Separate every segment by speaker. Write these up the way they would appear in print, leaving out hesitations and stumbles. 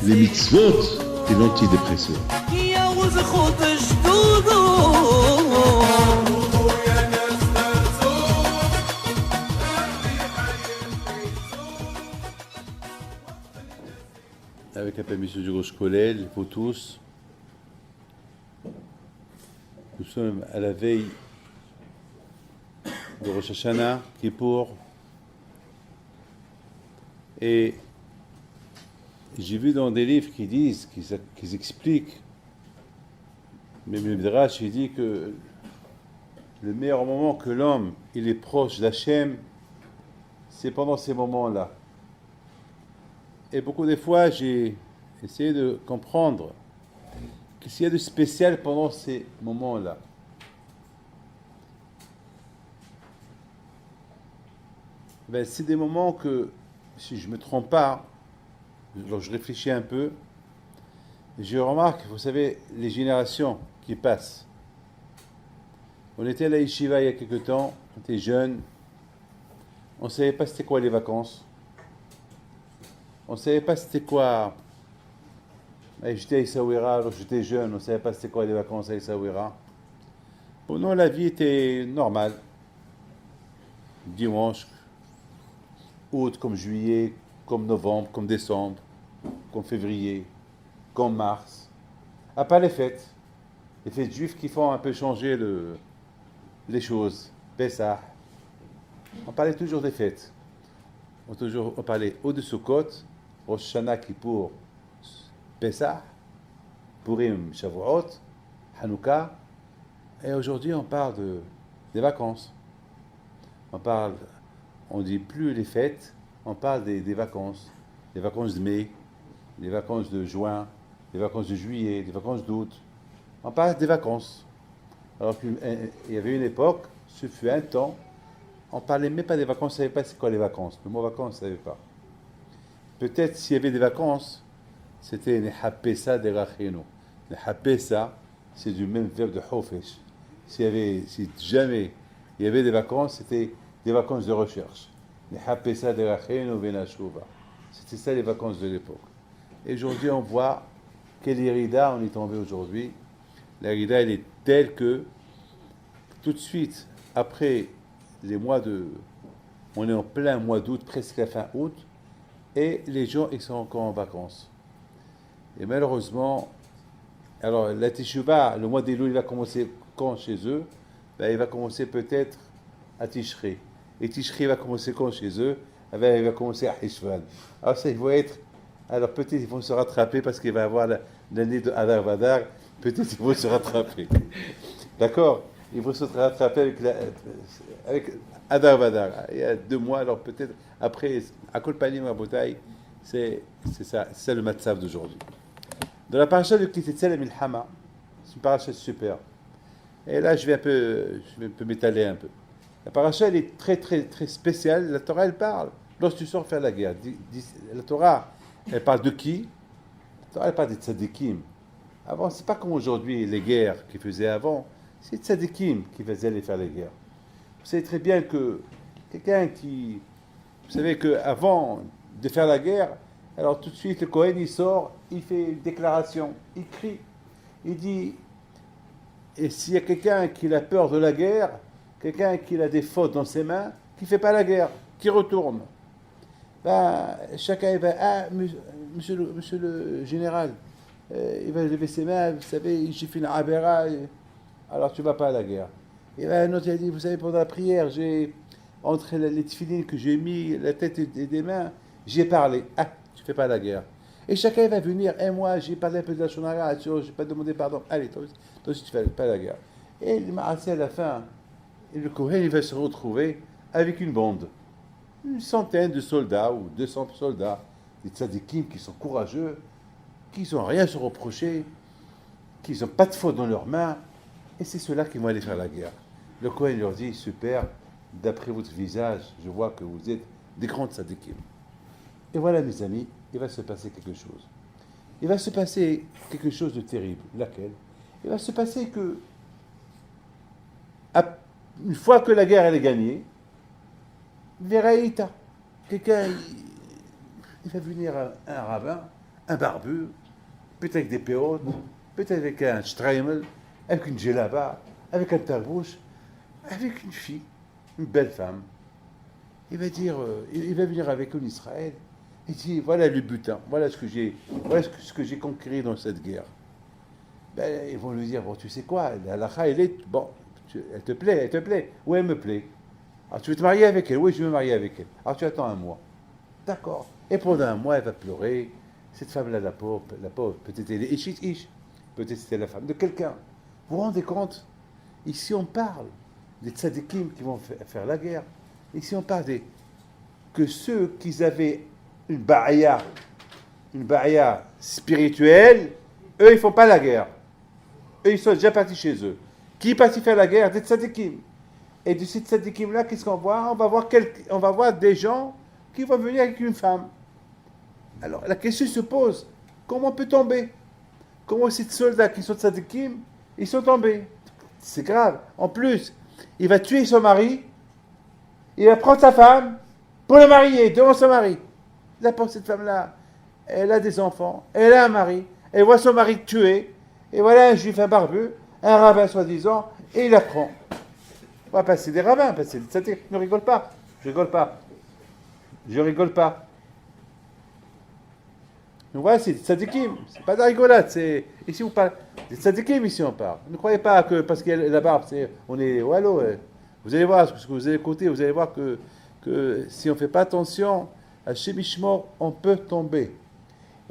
Speaker 1: les mitzvot et l'antidépresseur. Avec la permission du Rosh Kollel, pour tous, nous sommes à la veille de Rosh Hashanah, Kippour, et j'ai vu dans des livres qui disent, qui expliquent, même le Midrash, il dit que le meilleur moment que l'homme il est proche d'Hachem, c'est pendant ces moments-là. Et beaucoup de fois, j'ai essayé de comprendre qu'est-ce qu'il y a de spécial pendant ces moments-là. Ben, c'est des moments que, si je ne me trompe pas, alors je réfléchis un peu, je remarque, vous savez, les générations qui passent. On était à la Yeshiva il y a quelque temps, on était jeunes, on ne savait pas c'était quoi les vacances. On ne savait pas c'était quoi. J'étais à Essaouira, alors j'étais jeune, on ne savait pas c'était quoi les vacances à Essaouira. Pour nous, la vie était normale. Dimanche, août comme juillet, comme novembre, comme décembre, comme février, comme mars. À part les fêtes juifs qui font un peu changer les choses. Pessah. On parlait toujours des fêtes. On parlait ou de Sukkot, Rosh Hashanah Kippour, Pessah, Purim, Shavuot, Hanouka. Et aujourd'hui, on parle des vacances. On dit plus les fêtes, on parle des vacances. Les vacances de mai, les vacances de juin, les vacances de juillet, les vacances d'août. On parle des vacances. Alors qu'il y avait une époque, ce fut un temps, on ne parlait même pas des vacances, on ne savait pas c'est quoi les vacances. Le mot vacances, on ne savait pas. Peut-être s'il y avait des vacances, c'était Nehapesa de Racheno. Nehapesa, c'est du même verbe de Hofesh. Si jamais il y avait des vacances, c'était des vacances de recherche. Nehapesa de Racheno Venashuva. C'était ça les vacances de l'époque. Et aujourd'hui, on voit quelle irida on est tombé aujourd'hui. L'irida, elle est telle que tout de suite, après les mois on est en plein mois d'août, presque la fin août, et les gens ils sont encore en vacances. Et malheureusement, alors la Teshuvah, le mois d'Elul, il va commencer quand chez eux? Ben, il va commencer peut-être à Tishri. Et Tishri va commencer quand chez eux? Eh ben, il va commencer à Hishvan. Alors ça, il va être... Alors peut-être ils vont se rattraper parce qu'il va y avoir l'année de Adar Vadar, peut-être ils vont se rattraper. D'accord? Ils vont se rattraper avec Adar Vadar. Il y a 2 mois, alors peut-être après, à Kolpanim, à Botaï, c'est ça le matzav d'aujourd'hui. Dans la paracha de Kititzel et Milhama, c'est une paracha super. Et là, je vais un peu m'étaler un peu. La paracha, elle est très, très, très spéciale. La Torah, elle parle. Lorsque tu sors faire la guerre, la Torah, elle parle de qui? La Torah, elle parle des tzadikim. Avant, c'est pas comme aujourd'hui, les guerres qu'ils faisaient avant. C'est tzadikim qui faisaient aller faire les guerres. Vous savez très bien que quelqu'un qui... Vous savez qu'avant de faire la guerre, alors tout de suite, le Kohen, il sort, il fait une déclaration, il crie, il dit... Et s'il y a quelqu'un qui a peur de la guerre, quelqu'un qui a des fautes dans ses mains, qui ne fait pas la guerre, qui retourne, ben, chacun va... Ah, monsieur le général, il va lever ses mains, vous savez, j'ai fait une abéra, alors tu ne vas pas à la guerre. Et ben, un autre, il a dit, vous savez, pendant la prière, entre les tefilines que j'ai mis, la tête et des mains, j'ai parlé. Ah, tu ne fais pas la guerre. Et chacun va venir, et moi, j'ai parlé un peu de la shonara, je n'ai pas demandé pardon. Allez, toi aussi, tu ne fais pas la guerre. Et le Maaseh, à la fin, et le Kohen, il va se retrouver avec une bande. Une centaine de soldats, ou 200 soldats, des tzadikim qui sont courageux, qui n'ont rien à se reprocher, qui n'ont pas de faute dans leurs mains, et c'est ceux-là qui vont aller faire la guerre. Le Kohen leur dit, super, d'après votre visage, je vois que vous êtes des grands tzadikim. Et voilà, mes amis, il va se passer quelque chose. Il va se passer quelque chose de terrible. Laquelle? Il va se passer que, une fois que la guerre elle est gagnée, Veraïta, quelqu'un, il va venir un rabbin, un barbu, peut-être avec des péotes, peut-être avec un streimel, avec une djellaba, avec un tarbouche, avec une fille, une belle femme. Il va dire, il va venir avec eux en Israël. Il dit, voilà le butin, voilà ce que j'ai conquis dans cette guerre. Ben, ils vont lui dire, bon, tu sais quoi, la halakha, elle est, bon, elle te plaît, oui, elle me plaît. Alors tu veux te marier avec elle, oui, je veux me marier avec elle. Alors tu attends un mois. D'accord. Et pendant un mois, elle va pleurer. Cette femme-là, la pauvre, peut-être elle est ish, peut-être c'était la femme de quelqu'un. Vous vous rendez compte? Ici, on parle des tzadikim qui vont faire la guerre. Ici, on parle que ceux qui avaient une ba'aya spirituelle, eux, ils ne font pas la guerre. Eux, ils sont déjà partis chez eux. Qui est parti faire la guerre? Des tzadikim. Et de ces tzadikim-là, qu'est-ce qu'on voit? On va voir des gens qui vont venir avec une femme. Alors, la question se pose, comment on peut tomber? Comment ces soldats qui sont tzadikim, ils sont tombés? C'est grave. En plus, il va tuer son mari, il va prendre sa femme pour le marier devant son mari. Là, pour cette femme-là, elle a des enfants, elle a un mari, elle voit son mari tué, et voilà un juif, un barbu, un rabbin soi-disant, et il la prend. On va passer des rabbins, passer des tzadikim. Ne rigole pas, je rigole pas. Donc voilà, c'est des tzadikim, c'est pas de la rigolade, ici on parle, des tzadikim ici on parle. Ne croyez pas que parce qu'il y a la barbe, on est, oh, allô, vous allez voir, ce que vous allez écouter, vous allez voir que si on ne fait pas attention, à Shemishmor, on peut tomber.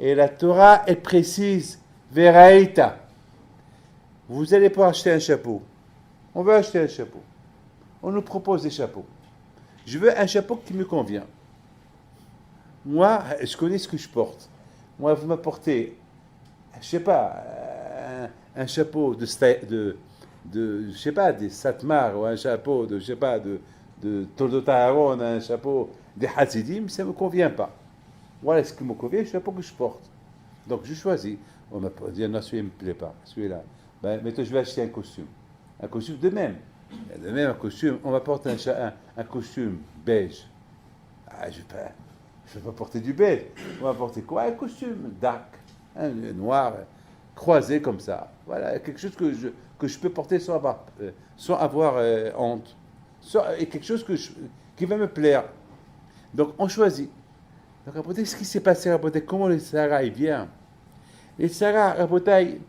Speaker 1: Et la Torah est précise, Veraïta. Vous allez pouvoir acheter un chapeau. On veut acheter un chapeau. On nous propose des chapeaux. Je veux un chapeau qui me convient. Moi, je connais ce que je porte. Moi, vous m'apportez, je ne sais pas, un chapeau de je sais pas, des Satmar, ou un chapeau de, je sais pas, de Toldot Aaron, un chapeau des Hasidim, ça ne me convient pas. Voilà ce qui me convient, le chapeau que je porte. Donc, je choisis. On m'a dit, non, celui-là ne me plaît pas, celui-là. Ben, maintenant, je vais acheter un costume. Un costume de même. De même, un costume, on m'apporte un costume beige. Ah, je ne vais pas porter du beige. On va porter quoi? Un costume dark, un noir, croisé comme ça. Voilà, quelque chose que je peux porter sans avoir honte. Et quelque chose qui va me plaire. Donc, on choisit. Donc, Rabotai, ce qui s'est passé, Rabotai, comment le Sahara, il vient? Le Sahara, Rabotai,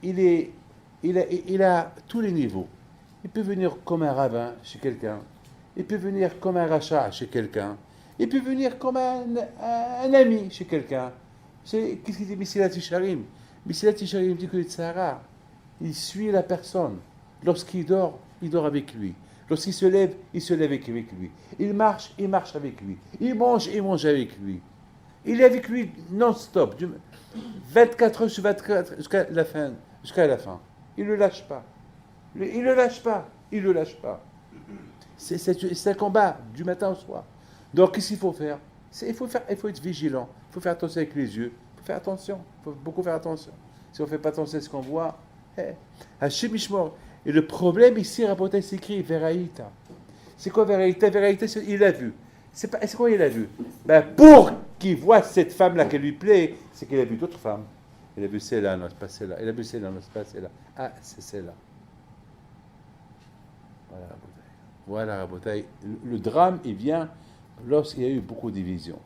Speaker 1: il a tous les niveaux. Il peut venir comme un rabbin chez quelqu'un. Il peut venir comme un rachat chez quelqu'un. Il peut venir comme un ami chez quelqu'un. Qu'est-ce qu'il dit Messilat Tisharim? Messilat Tisharim dit que le Sahara, il suit la personne. Lorsqu'il dort avec lui. Lorsqu'il se lève avec lui. Il marche avec lui. Il mange avec lui. Il est avec lui non-stop, 24 heures sur 24 jusqu'à la fin. Il ne le lâche pas. Il ne le lâche pas. C'est un combat du matin au soir. Donc, qu'est-ce qu'il faut faire? Il faut être vigilant. Il faut faire attention avec les yeux. Il faut faire attention. Il faut beaucoup faire attention. Si on ne fait pas attention à ce qu'on voit, Hachem Ishmor. Et le problème ici, Rabotai, c'est écrit Veraïta. C'est quoi Veraïta? Veraïta, il a vu. C'est quoi il a vu? Ben, pour qu'il voit cette femme-là qui lui plaît, c'est qu'il a vu d'autres femmes. Il a vu celle-là, non, c'est pas celle-là. Il a vu celle-là, non, c'est pas celle-là. Ah, c'est celle-là. Voilà, Rabotai. Le drame, il vient lorsqu'il y a eu beaucoup de divisions.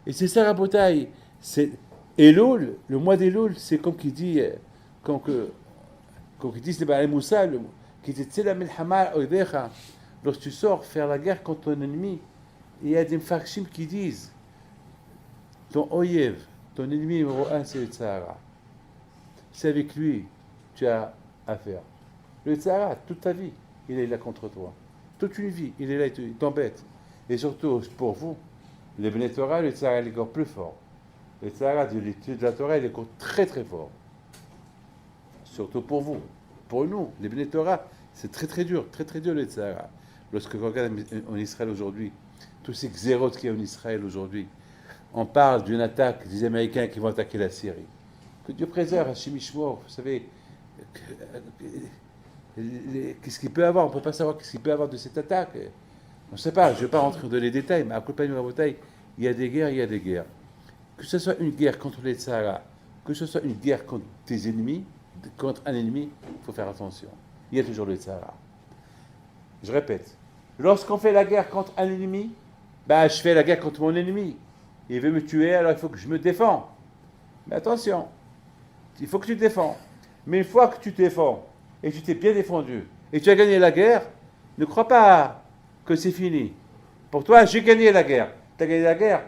Speaker 1: Et c'est ça, Rabotai. C'est Elul, le mois d'Elul, c'est comme qui dit, quand ils disent les Baal Moussa, qui dit Tsela Milhama Oidecha, lorsque tu sors faire la guerre contre ton ennemi, il y a des Mfarshim qui disent ton Oyev, ton ennemi numéro un, c'est le Sahara. C'est avec lui que tu as affaire. Le Sahara, toute ta vie, il est là contre toi. Toute une vie, il est là, il t'embête. Et surtout, pour vous, les Bnei Torah, le Sahara, il est encore plus fort. Le Sahara de l'étude de la Torah, il est encore très très fort. Surtout pour vous. Pour nous, les Bnei Torah, c'est très très dur le Sahara. Lorsque on regarde en Israël aujourd'hui, tous ces xérotes qu'il y a en Israël aujourd'hui, on parle d'une attaque des Américains qui vont attaquer la Syrie. Que Dieu préserve, Hachem Ishmor, vous savez, qu'est-ce qu'il peut avoir? On ne peut pas savoir qu'est-ce qu'il peut avoir de cette attaque. On ne sait pas, je ne vais pas rentrer dans les détails, mais à Kulpani Rabotai, il y a des guerres. que ce soit une guerre contre les Sahara, que ce soit une guerre contre tes ennemis, contre un ennemi, il faut faire attention. Il y a toujours le Sahara. Je répète, lorsqu'on fait la guerre contre un ennemi, je fais la guerre contre mon ennemi. Il veut me tuer, alors il faut que je me défends. Mais attention, il faut que tu te défends. Mais une fois que tu te défends, et tu t'es bien défendu, et tu as gagné la guerre, ne crois pas que c'est fini. Pour toi, j'ai gagné la guerre. Tu as gagné la guerre.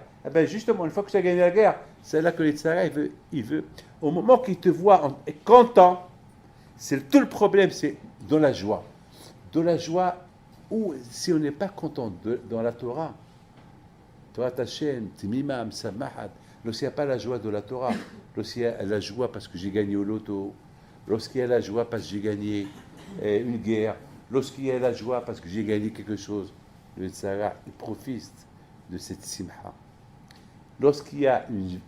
Speaker 1: Justement, une fois que tu as gagné la guerre, c'est là que les Tzara, il veut. Au moment qu'il te voit content, c'est tout le problème, c'est dans la joie. Dans la joie, où si on n'est pas content dans la Torah, Torah Hashem, Timimam, Samahat, lorsqu'il n'y a pas la joie de la Torah, lorsqu'il y a la joie parce que j'ai gagné au loto, lorsqu'il y a la joie parce que j'ai gagné une guerre, lorsqu'il y a la joie parce que j'ai gagné quelque chose, le Tzara, il profite de cette simha. Lorsqu'il y a une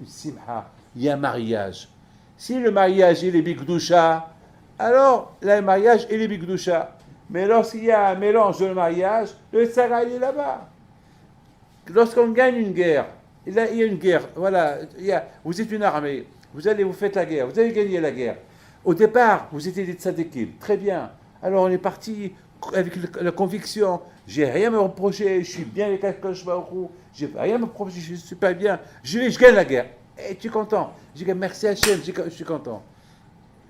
Speaker 1: simha, il y a un mariage. Si le mariage est les bigdoucha, alors le mariage est les bigdoucha. Mais lorsqu'il y a un mélange de mariage, le Tzara, il est là-bas. Lorsqu'on gagne une guerre, il y a une guerre, voilà, vous êtes une armée, vous faites la guerre, vous avez gagné la guerre. Au départ, vous étiez des tzadikim, très bien. Alors on est parti avec la conviction, j'ai rien à me reprocher, je suis bien avec Akadosh Baruch Hu, j'ai rien à me reprocher, je suis pas bien, je gagne la guerre. Et tu es content. Je dis merci Hachem, je suis content.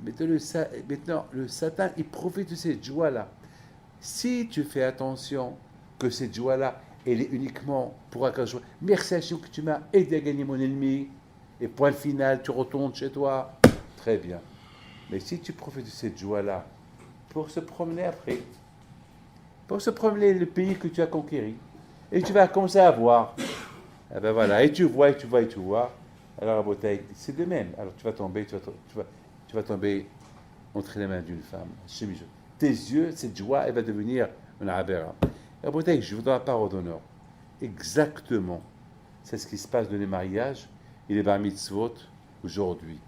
Speaker 1: Maintenant, le Satan, il profite de cette joie-là. Si tu fais attention que cette joie-là, elle est uniquement pour Akadosh Baruch Hu, merci Hachem que tu m'as aidé à gagner mon ennemi, et point final, tu retournes chez toi, très bien. Mais si tu profites de cette joie-là pour se promener après, pour se promener le pays que tu as conquéri, et tu vas commencer à voir, voilà, et tu vois, alors à Botaï, c'est de même. Alors tu vas tomber, tu vas tomber entre les mains d'une femme. Tes yeux, cette joie, elle va devenir une abera. À Botaï, je vous donne la parole d'honneur. Exactement, c'est ce qui se passe dans les mariages et les bar mitzvot aujourd'hui.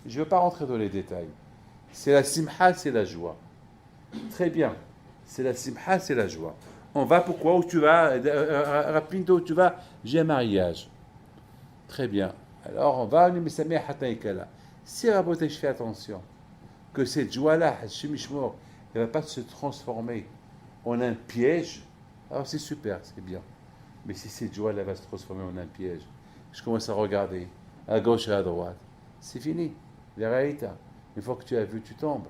Speaker 1: Je ne veux pas rentrer dans les détails. C'est la simha, c'est la joie. Très bien. C'est la simha, c'est la joie. On va pourquoi? Où tu vas? Rapidement, où tu vas? J'ai un mariage. Très bien. Alors on va, si Raboté, je fais attention, que cette joie-là, elle ne va pas se transformer en un piège, alors c'est super, c'est bien. Mais si cette joie-là va se transformer en un piège, je commence à regarder à gauche et à droite, c'est fini. La réalité, une fois que tu as vu, tu tombes.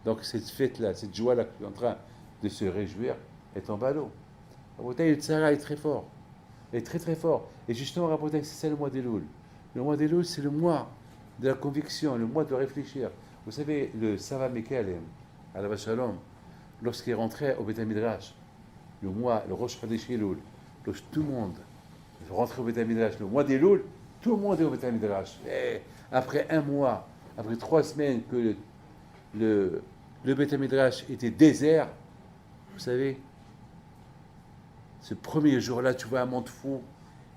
Speaker 1: Donc cette fête-là, cette joie-là que tu es en train de se réjouir, elle tombe à l'eau. Raboté, le Tzara est très fort. Il est très très fort. Et justement, Raboté, c'est ça le mois d'Elul. Le mois d'Elul, c'est le mois de la conviction, le mois de réfléchir. Vous savez, le Sava Mekalem, Alav Shalom, lorsqu'il est rentré au Beth Midrash, le mois, le Rosh Chodesh Elul, lorsque tout le monde rentre au Beth Midrash, le mois d'Elul, tout le monde est au Beth Midrash. Et après un mois, après 3 semaines que le Beth Midrash était désert, vous savez, ce premier jour-là, tu vois un monde fou,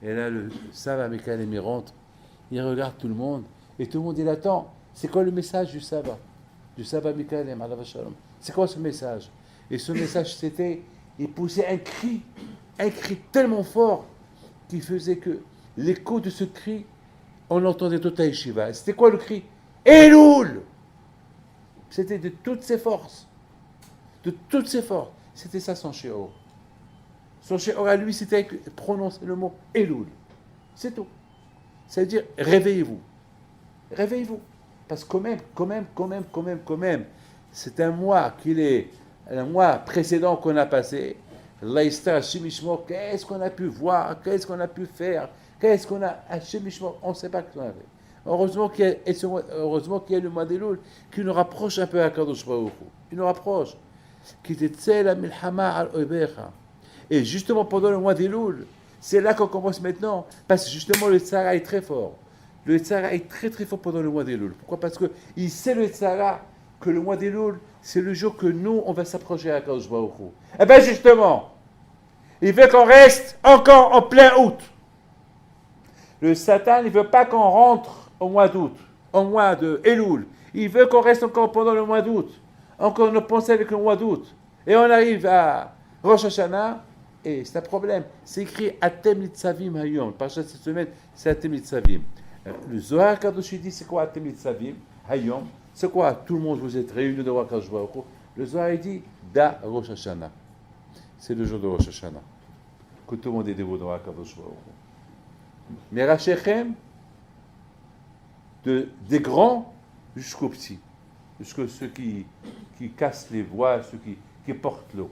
Speaker 1: et là, le Sava Mekalem, il rentre, il regarde tout le monde, et tout le monde, il attend. C'est quoi le message du Sava? Du Sava Mekalem, Alav Shalom. C'est quoi ce message? Et ce message, c'était, il poussait un cri tellement fort, qui faisait que l'écho de ce cri, on l'entendait tout à Yeshiva. C'était quoi le cri? Elul! C'était de toutes ses forces. De toutes ses forces. C'était ça son shiur. Son shiur à lui, c'était prononcer le mot Elul. C'est tout. C'est-à-dire, réveillez-vous. Réveillez-vous. Parce que quand même, c'est un mois un mois précédent qu'on a passé. L'Aïsta, Shemishmo, qu'est-ce qu'on a pu voir, qu'est-ce qu'on a pu faire, qu'est-ce qu'on a à Shemishmo, on ne sait pas ce qu'on avait. Heureusement qu'il y a le mois d'Elul qui nous rapproche un peu à Kadosh Baruch Hu. Il nous rapproche. Et justement pendant le mois d'Elul, c'est là qu'on commence maintenant, parce que justement le Tzara est très fort. Le Tzara est très très fort pendant le mois d'Elul. Pourquoi? Parce qu'il sait le Tzara que le mois d'Elul, c'est le jour que nous, on va s'approcher à Kadosh Baruch Hu. Eh bien justement, il veut qu'on reste encore en plein août. Le Satan, il ne veut pas qu'on rentre au mois d'août, au mois de Elul. Il veut qu'on reste encore pendant le mois d'août. Encore nos pensées avec le mois d'août. Et on arrive à Rosh Hashanah, Et c'est un problème. C'est écrit Atem Litzavim Hayom. Par cette semaine, c'est Atem Litzavim. Le Zohar Kadosh dit c'est quoi Atem Litzavim Hayom? C'est quoi? Tout le monde, vous êtes réunis devant Kadosh Baruch Hu. Le Zohar dit Da Rosh Hashanah. C'est le jour de Rosh Hashanah. Que tout le monde est dévot devant Kadosh Baruch Hu. Mais Rachechem, des grands jusqu'aux petits. Jusqu'à ceux qui cassent les voies, ceux qui portent l'eau.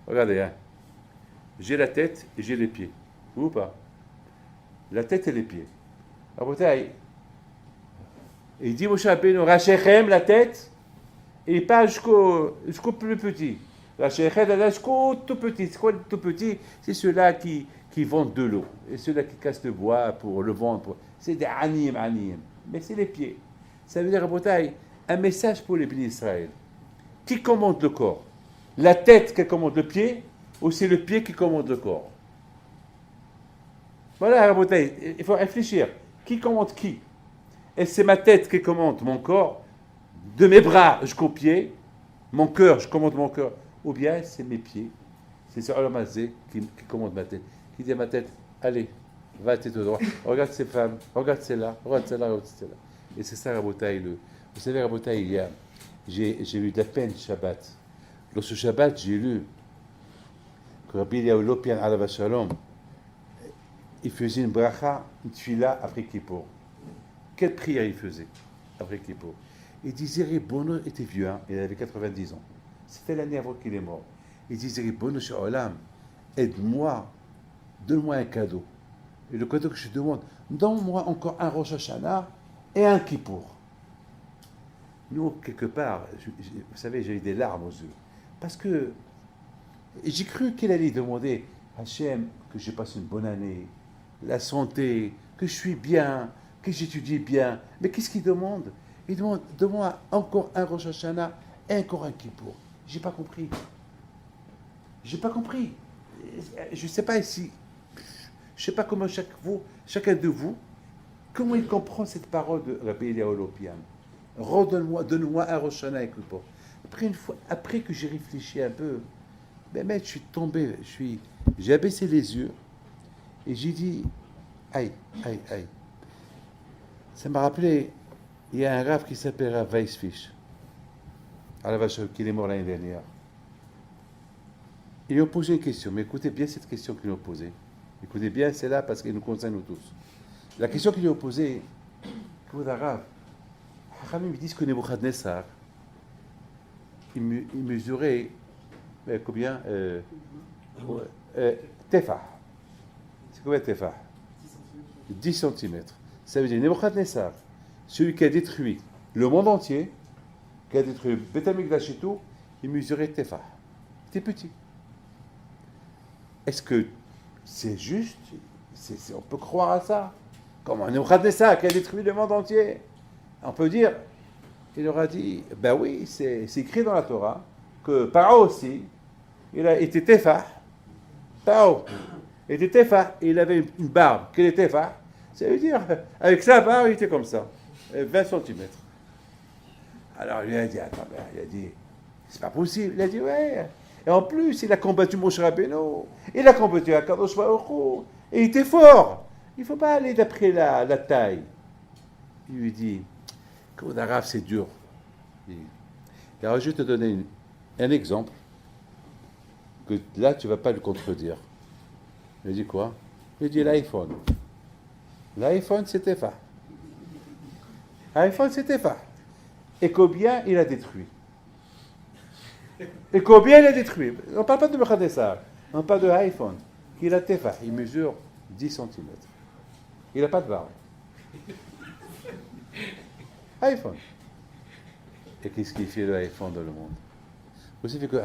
Speaker 1: Regardez, hein. J'ai la tête et j'ai les pieds. Ou pas? La tête et les pieds. Il dit Moshe Rabbeinu, Rachechem, la tête, et pas jusqu'au plus petit. Rachechem, jusqu'au tout petit. C'est quoi le tout petit? C'est ceux-là qui vendent de l'eau. Et ceux-là qui cassent le bois pour le vendre. C'est des anim. Mais c'est les pieds. Ça veut dire, Rabotai, un message pour les bénis d'Israël. Qui commande le corps? La tête qui commande le pied, ou c'est le pied qui commande le corps? Voilà, Rabotai, il faut réfléchir. Qui commande qui? Est-ce que c'est ma tête qui commande mon corps, de mes bras jusqu'aux pieds, mon cœur, je commande mon cœur, ou bien c'est mes pieds, c'est ce Olamazé qui commande ma tête, qui dit à ma tête, allez, va tête au droit, regarde ces femmes, regarde celle-là, regarde celle-là, regarde celle-là. Et c'est ça, Rabotai. Vous savez, Rabotai, j'ai eu de la peine Shabbat. Lorsque Shabbat, j'ai lu que Rabbi Eliyahu Lopian Alav Shalom, il faisait une bracha, une tfila après Kippour. Quelle prière il faisait après Kippour? Il disait, Ribono était vieux, hein, il avait 90 ans. C'était l'année avant qu'il est mort. Il disait, Ribono Shalom, aide-moi, donne-moi un cadeau. Et le cadeau que je demande, donne-moi encore un Rosh Hashanah et un Kippour. Nous, quelque part, vous savez, j'ai eu des larmes aux yeux. Parce que j'ai cru qu'il allait demander à Hachem que j'ai passé une bonne année, la santé, que je suis bien, que j'étudie bien. Mais qu'est-ce qu'il demande? Il demande, donne-moi encore un Rosh Hashanah et encore un Kippour. J'ai pas compris. J'ai pas compris. Je sais pas ici. Je sais pas comment chacun de vous, comment il comprend cette parole de Rabbi Eliyahu Lopian. Redonne-moi, donne-moi un Rosh Hashanah et Kippour. Après que j'ai réfléchi un peu, je suis tombé, j'ai abaissé les yeux et j'ai dit, aïe. Ça m'a rappelé, il y a un rave qui s'appelle Rav Weissfish, à la vache qui est mort l'année dernière. Ils lui ont posé une question, mais écoutez bien cette question qu'ils lui ont posée. Écoutez bien, c'est là parce qu'elle nous concerne nous tous. La question qu'ils lui ont posée, écoute, Rav, ils disent que Nebuchadnezzar, il mesurait combien Tefah. C'est combien Tefah? 10 cm. Ça veut dire Nebuchadnezzar, celui qui a détruit le monde entier, qui a détruit Beth Amikdash et tout, il mesurait Tefah. C'était petit. Est-ce que c'est juste? On peut croire à ça? Comment Nebuchadnezzar qui a détruit le monde entier? On peut dire, il aura dit, ben oui, c'est écrit dans la Torah, que Paro aussi, il a été Tefah. Paro était Tefah, et il avait une barbe. Quelle est Tefah? Ça veut dire, avec sa barbe, il était comme ça, 20 cm. Alors il lui a dit, attends, il a dit, c'est pas possible. Il a dit, ouais. Et en plus, il a combattu Moshe Rabbeinu, il a combattu Akadosh Baruch Hu, et il était fort. Il ne faut pas aller d'après la taille. Il lui dit, comme d'arabe, c'est dur. Alors, je vais te donner un exemple, que là, tu ne vas pas le contredire. Il dit quoi? Il dit l'iPhone. L'iPhone, c'est Tefah. L'iPhone, c'est Tefah. Et combien il a détruit? On ne parle pas de Nebuchadnezzar, on parle de l'iPhone. Il a Tefah, il mesure 10 cm. Il n'a pas de barbe. iPhone. Et qu'est-ce qui fait le iPhone dans le monde? Vous savez que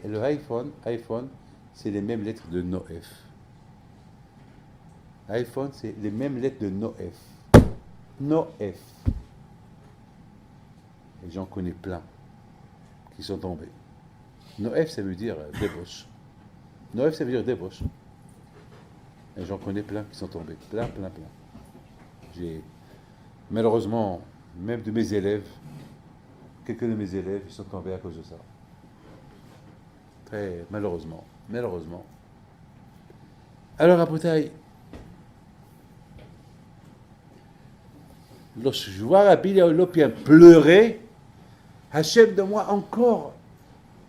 Speaker 1: le iPhone, c'est les mêmes lettres de Noef. iPhone, c'est les mêmes lettres de Noef. Noef. Et j'en connais plein qui sont tombés. Noef, ça veut dire débauche. Noef, ça veut dire débauche. Et j'en connais plein qui sont tombés. Plein. Malheureusement, même de mes élèves, quelques de mes élèves, ils sont tombés à cause de ça. Très malheureusement. Alors, Rabotai, lorsque je vois Rabbi Eliyahu Lopien pleurer, Hachem de moi encore.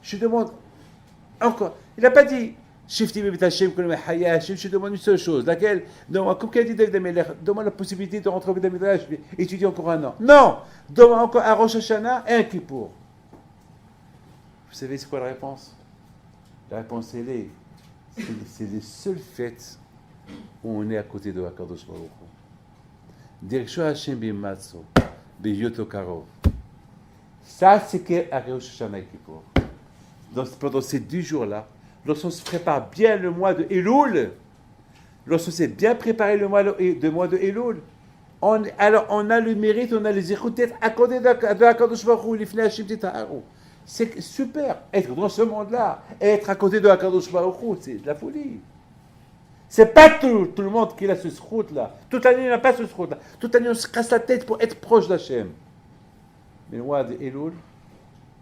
Speaker 1: Je demande encore. Il n'a pas dit Shifti Bibit Hachem, Haya Hachem. Je demande une seule chose. Laquelle? Donne-moi, comme qu'a dit David Ameler, donne-moi la possibilité de rentrer au Beth Midrash et étudier encore un an. Non! Donne-moi encore un Rosh Hashanah et un Kippour. Vous savez c'est quoi la réponse? La réponse, elle est c'est les seules fêtes où on est à côté de Hakadosh Baruch Hu. Direction Hachem Bimatso, Biyoto Karov. Ça, c'est qu'à Rosh Hashanah et Kippour. Pendant ces 10 jours-là, lorsqu'on se prépare bien le mois de Elul, lorsqu'on s'est bien préparé le mois de Elul, alors on a le mérite, on a les écoutes d'être à côté de Hakadosh Baruch Hu, l'Ifnei Hachem Titaharu. C'est super. Être dans ce monde-là, être à côté de Hakadosh Baruch Hu, c'est de la folie. C'est pas tout le monde qui a ce route-là. Toute l'année, il n'a pas ce route-là. Toute l'année, on se casse la tête pour être proche d'Hachem. Mais le mois de Elul,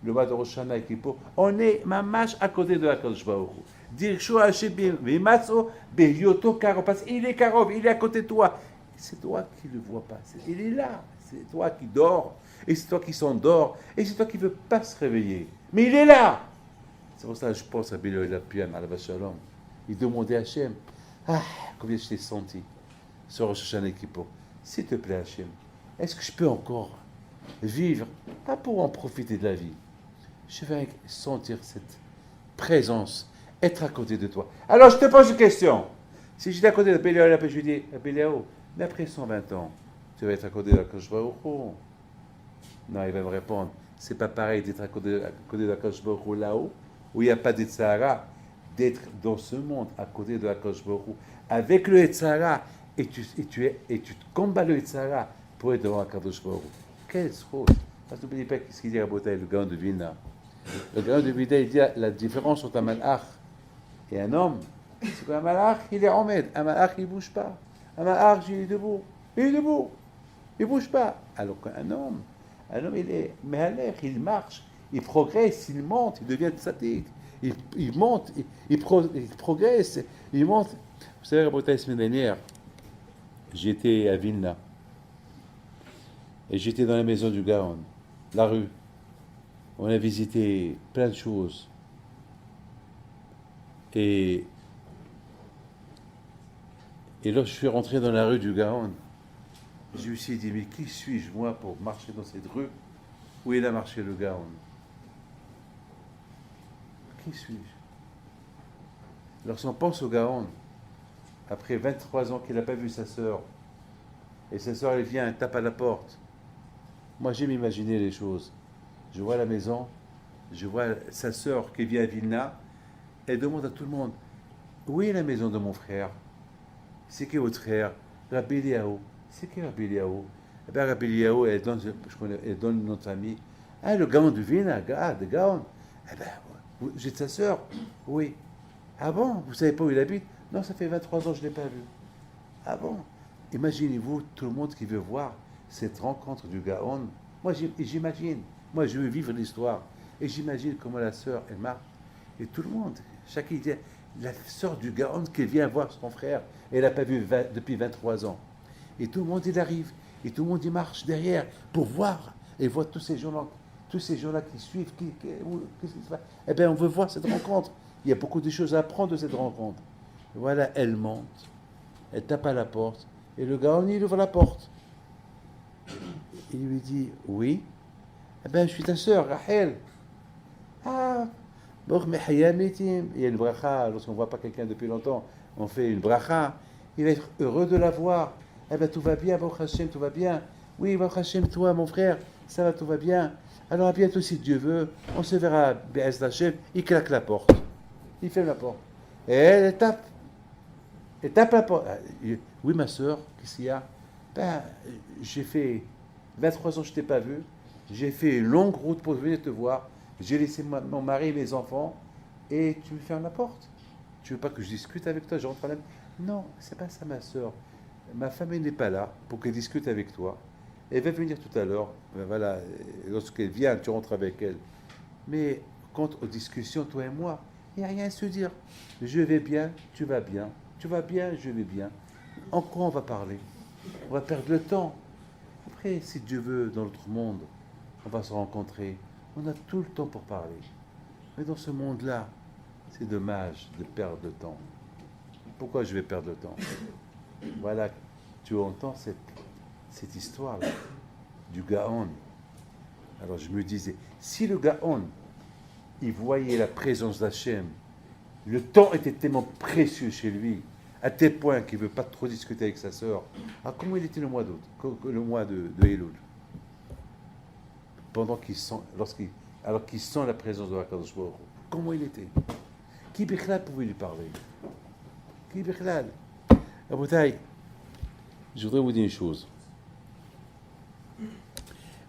Speaker 1: le mois de Rosh Hashanah et Kippour, on est mamash à côté de Hakadosh Baruch Hu. Dirshu Hachem Bimatso Beyoto Karov, parce qu'il est Karov, il est à côté de toi. C'est toi qui ne le vois pas. Il est là. C'est toi qui dors. Et c'est toi qui s'endors. Et c'est toi qui ne veux pas se réveiller. Mais il est là. C'est pour ça que je pense à Bilal Lapien, à la Shalom. Il demandait à Hachem, combien je t'ai senti sur Rosh Hashanah et Kippour. S'il te plaît, Hachem, est-ce que je peux encore vivre, pas pour en profiter de la vie, je vais sentir cette présence, être à côté de toi. Alors je te pose une question. Si j'étais à côté de Bilal Lapien, je lui dis, Bilal, mais après 120 ans, tu vas être à côté de la Hakadosh Baruch Hu. Non, il va me répondre, c'est pas pareil d'être à côté de la Hakadosh Baruch Hu là-haut, où il n'y a pas d'Etzahara, d'être dans ce monde à côté de la Hakadosh Baruch Hu, avec le Etzahara, et tu te combats le Etzahara pour être devant la Hakadosh Baruch Hu. Quelle chose! Parce que n'oubliez pas ce qu'il dit à Rabotai, le Gaon de Vilna. Le Gaon de Vilna, il dit la différence entre un malach et un homme, c'est qu'un malach, il est homed, un malach, il ne bouge pas. Un malach, il est debout. Il est debout. Il ne bouge pas. Alors qu'un homme, il est mehalech, il marche, il progresse, il monte, il devient tzaddik. Il monte, il progresse, il monte. Vous savez, Rabotai, la semaine dernière, j'étais à Vilna. Et j'étais dans la maison du Gaon, la rue. On a visité plein de choses. Et lorsque je suis rentré dans la rue du Gaon, je me suis dit, mais qui suis-je moi pour marcher dans cette rue où il a marché le Gaon? Qui suis-je? Lorsqu'on pense au Gaon, après 23 ans qu'il n'a pas vu sa sœur, et sa sœur elle vient, elle tape à la porte. Moi j'aime imaginer les choses. Je vois la maison, je vois sa sœur qui vient à Vilna, elle demande à tout le monde, où est la maison de mon frère? C'est qui votre frère? Rabbi Eliyahu. C'est qui Rabbi Eliyahu? Eh bien, Rabbi Eliyahu, elle donne notre famille. Ah, le Gaon de Vilna, de Gaon. Eh bien, vous êtes sa sœur? Oui. Ah bon? Vous ne savez pas où il habite? Non, ça fait 23 ans que je ne l'ai pas vu. Ah bon? Imaginez-vous tout le monde qui veut voir cette rencontre du Gaon. Moi, j'imagine. Moi, je veux vivre l'histoire. Et j'imagine comment la sœur, elle marche. Et tout le monde, chacun dit, la sœur du Gaon qui vient voir son frère, elle n'a pas vu depuis 23 ans. Et tout le monde, il arrive. Et tout le monde, il marche derrière pour voir. Et voit tous ces gens-là qui suivent. Qu'est-ce qui se passe? Eh bien, on veut voir cette rencontre. Il y a beaucoup de choses à apprendre de cette rencontre. Et voilà, elle monte. Elle tape à la porte. Et le Gaon, il ouvre la porte. Il lui dit, oui. Eh bien, je suis ta sœur, Rachel. Ah, il y a une bracha, lorsqu'on ne voit pas quelqu'un depuis longtemps, on fait une bracha. Il va être heureux de la voir. Eh bien, tout va bien, Baruch Hashem, tout va bien. Oui, Baruch Hashem, toi, mon frère, ça va, tout va bien. Alors, à bientôt, si Dieu veut, on se verra, Be'ez Hashem. Il claque la porte. Il ferme la porte. Et elle tape. Elle tape la porte. Oui, ma soeur, qu'est-ce qu'il y a? Ben, j'ai fait 23 ans que je ne t'ai pas vu. J'ai fait une longue route pour venir te voir. J'ai laissé mon mari et mes enfants. Et tu me fermes la porte. Tu veux pas que je discute avec toi? Je rentre à la... Non, c'est pas ça, ma soeur. Ma famille n'est pas là pour qu'elle discute avec toi. Elle va venir tout à l'heure. Ben voilà, lorsqu'elle vient, tu rentres avec elle. Mais quant aux discussions, toi et moi, il n'y a rien à se dire. Je vais bien, tu vas bien. Tu vas bien, je vais bien. En quoi on va parler? On va perdre le temps. Après, si Dieu veut, dans l'autre monde, on va se rencontrer. On a tout le temps pour parler. Mais dans ce monde-là, c'est dommage de perdre le temps. Pourquoi je vais perdre le temps? Voilà, tu entends cette histoire-là du Gaon. Alors je me disais, si le Gaon, il voyait la présence d'Hachem, le temps était tellement précieux chez lui, à tel point qu'il ne veut pas trop discuter avec sa sœur. Ah, comment il était le mois d'août, le mois de Elul? Pendant qu'il sent, alors qu'il sent la présence de Hakadosh Baruch Hu. Comment il était? Qui Bichlal pouvait lui parler? Qui Bichlal? Aboutaï, je voudrais vous dire une chose. Mais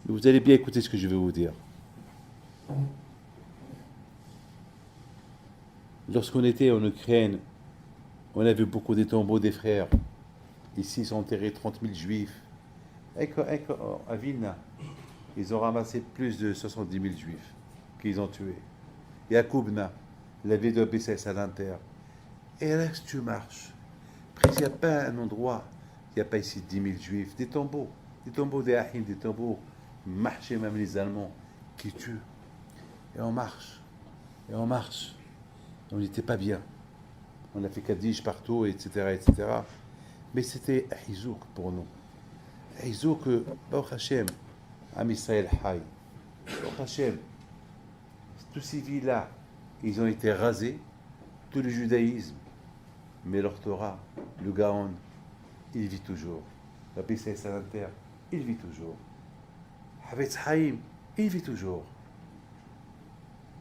Speaker 1: vous allez bien écouter ce que je vais vous dire. Lorsqu'on était en Ukraine, on a vu beaucoup des tombeaux des frères. Ici sont enterrés 30 000 juifs. À Vilna, ils ont ramassé plus de 70 000 juifs qu'ils ont tués. Et à Koubna, la ville de Bessès à l'Inter. Et là, si tu marches, après, il n'y a pas un endroit, il n'y a pas ici 10 000 juifs, des tombeaux des Ahim, des tombeaux, marchaient même les Allemands, qui tuent. Et on marche, On n'était pas bien. On a fait Kaddish partout, etc., etc. Mais c'était Hizouk pour nous. Hizouk, Baruch Hashem, Am Israël Hay. Baruch Hashem, tous ces villes-là, ils ont été rasés, tout le judaïsme. Mais leur Torah, le Gaon, il vit toujours. Rabbi Saïd Salanter, il vit toujours. Havetz Haïm, il vit toujours.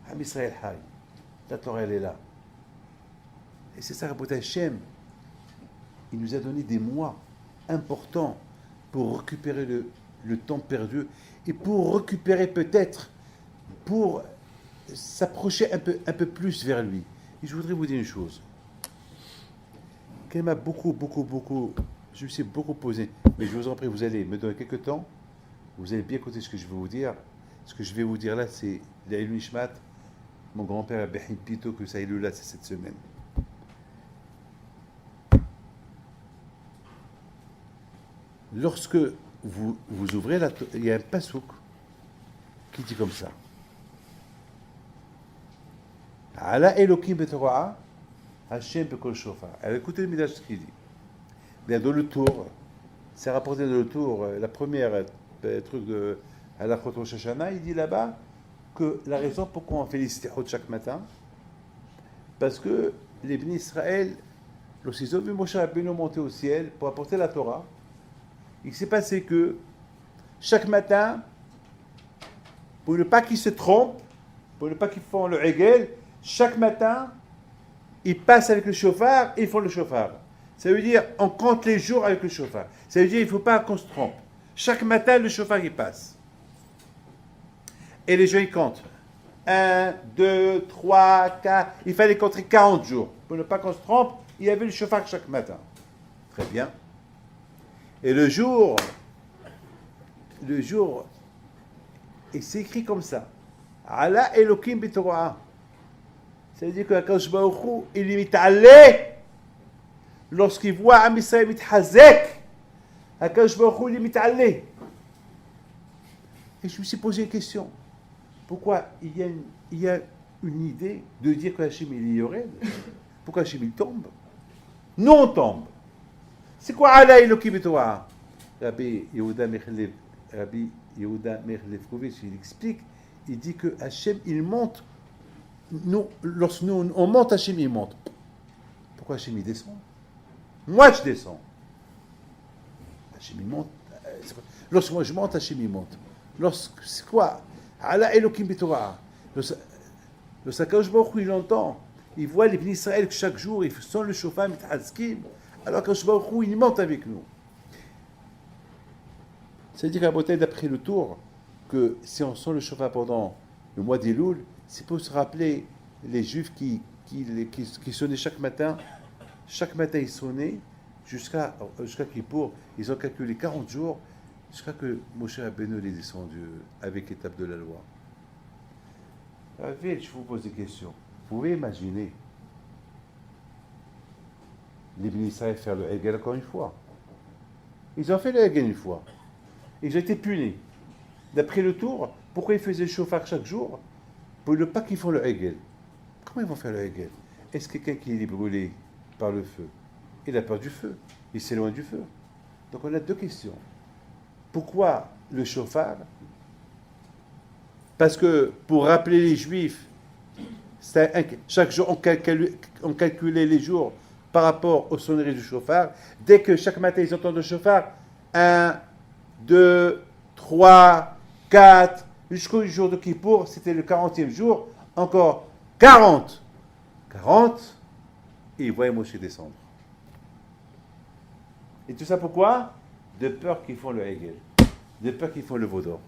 Speaker 1: Am Israël Hay. La Torah, elle est là. Et c'est ça, Rabbi Hashem, il nous a donné des mois importants pour récupérer le temps perdu et pour récupérer peut-être, pour s'approcher un peu plus vers lui. Et je voudrais vous dire une chose. Qu'elle m'a beaucoup, je me suis beaucoup posé, mais je vous en prie, vous allez me donner quelques temps, vous allez bien écouter ce que je vais vous dire. Ce que je vais vous dire là, c'est l'Aïlou Nishmat, mon grand-père Abéhim Pito, que ça a eu là, c'est cette semaine. Lorsque vous ouvrez il y a un pasouk qui dit comme ça. Ala Elokim betorah, Hashem bekol shofar. Alors écoutez le message ce qu'il dit. Bien, dans le tour, c'est rapporté dans le tour, la première truc de Halachot Rosh Hashanah, il dit là-bas que la raison pourquoi on fait les slichot chaque matin, parce que les bénis Israël, lorsqu'ils ont vu Moshe Rabbeinu monter au ciel pour apporter la Torah, il s'est passé que chaque matin, pour ne pas qu'ils se trompent, pour ne pas qu'ils font le hegel, chaque matin, ils passent avec le chauffard et ils font le chauffard. Ça veut dire, on compte les jours avec le chauffard. Ça veut dire, il ne faut pas qu'on se trompe. Chaque matin, le chauffard, il passe. Et les gens, ils comptent. 1, 2, 3, 4. Il fallait compter 40 jours. Pour ne pas qu'on se trompe, il y avait le chauffard chaque matin. Très bien. Et le jour, et c'est écrit comme ça. Ala Elokim B'Torah. Ça veut dire que Akadosh Baruch Hu, il est mit'allé. Lorsqu'il voit Am Yisraël mit'hazek, Akadosh Baruch Hu, il est mit'allé. Et je me suis posé une question. Pourquoi il y a une idée de dire que Hachem il est yored? Pourquoi Hachem il tombe? Nous on tombe. C'est quoi Ala Elokim B'Torah? Rabbi Yehuda Mechlevkovitch, il explique, il dit que Hachem, il monte. Lorsque nous, on monte, Hachem, il monte. Pourquoi Hachem, il descend? Moi, je descends. Hachem, il monte. Lorsque moi, je monte, Hachem, il monte. C'est quoi? Ala Elokim B'Torah. Le Sakadosh Baruch Hu, il entend. Il voit les bénis Israël que chaque jour, ils sont le chauffard, mit'hazkim. Alors que Baruch Hu, il monte avec nous. C'est-à-dire qu'à Botaï, d'après le tour, que si on sent le chauffard pendant le mois d'Elul, c'est pour se rappeler les Juifs qui sonnaient chaque matin. Chaque matin, ils sonnaient jusqu'à Kippour. Ils ont calculé 40 jours jusqu'à que Moshe Rabbeinu est descendu avec l'étape de la loi. Je vous pose des questions. Vous pouvez imaginer les Israël faire le Hegel encore une fois. Ils ont fait le Hegel une fois. Ils ont été punis. D'après le tour, pourquoi ils faisaient le chauffard chaque jour? Pour ne pas qu'ils font le Hegel. Comment ils vont faire le Hegel? Est-ce que quelqu'un qui est brûlé par le feu, il a peur du feu? Il s'éloigne du feu. Donc on a deux questions. Pourquoi le chauffard? Parce que pour rappeler les Juifs, chaque jour on calculait les jours par rapport aux sonneries du chauffard. Dès que chaque matin ils entendent le chauffard, 1, 2, 3, 4, jusqu'au jour de Kippour, c'était le 40e jour, encore 40. 40, et ils voyaient Moshe descendre. Et tout ça pourquoi? De peur qu'ils font le Hegel. De peur qu'ils font le veau d'or.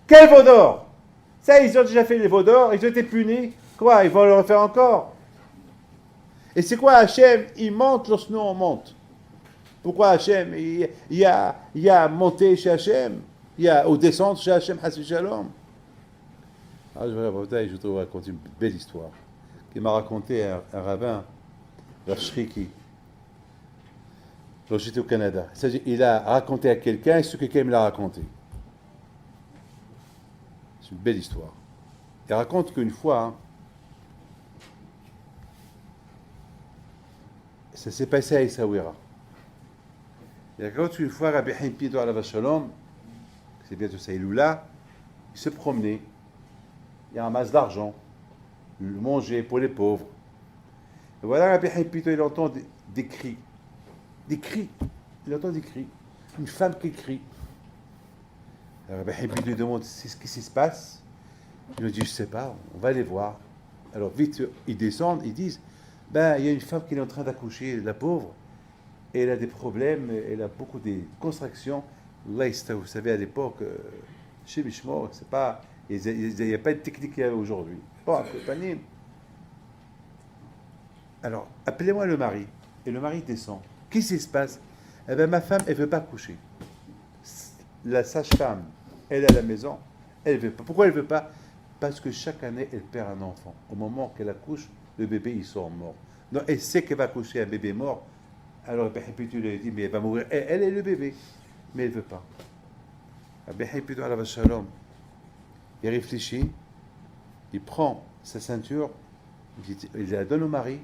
Speaker 1: Quel veau d'or? Ça, ils ont déjà fait les veaux d'or, ils ont été punis. Quoi? Ils vont le refaire encore? Et c'est quoi Hachem? Il monte lorsque nous on monte. Pourquoi Hachem? Il y a monté chez Hachem. Il y a au descendre chez Hachem, Hassi Shalom. Alors je vais vous raconter une belle histoire qui m'a raconté un rabbin, Rav Shriki. Lorsque j'étais au Canada. Il a raconté à quelqu'un ce que quelqu'un me l'a raconté. C'est une belle histoire. Il raconte qu'une fois, ça s'est passé à Essaouira. Il raconte qu'une fois, Rabbi Haim Pido Alav Shalom, c'est bientôt ça, il se promenait, il ramasse d'argent, il mangeait pour les pauvres. Et voilà, Rabbi Haim Pido, il entend des cris. Des cris. Il entend des cris. Une femme qui crie. Alors Rabbi Haim Pido lui demande ce qui se passe. Il lui dit, je ne sais pas, on va aller voir. Alors vite, ils descendent, ils disent, il y a une femme qui est en train d'accoucher, la pauvre, et elle a des problèmes, elle a beaucoup de contractions. Là, vous savez, à l'époque, chez Mishmor, c'est pas, il n'y a pas de technique qu'il y a aujourd'hui. Bon, alors, appelez-moi le mari. Et le mari descend. Qu'est-ce qui se passe? Eh bien, ma femme, elle ne veut pas coucher. La sage-femme, elle est à la maison, elle ne veut pas. Pourquoi elle ne veut pas? Parce que chaque année, elle perd un enfant. Au moment qu'elle accouche, le bébé, il sort mort. Donc, elle sait qu'elle va accoucher un bébé mort. Alors, Béhépitou lui dit, mais elle va mourir. Elle est le bébé. Mais elle ne veut pas. Béhépitou Alav Shalom, il réfléchit, il prend sa ceinture, il la donne au mari,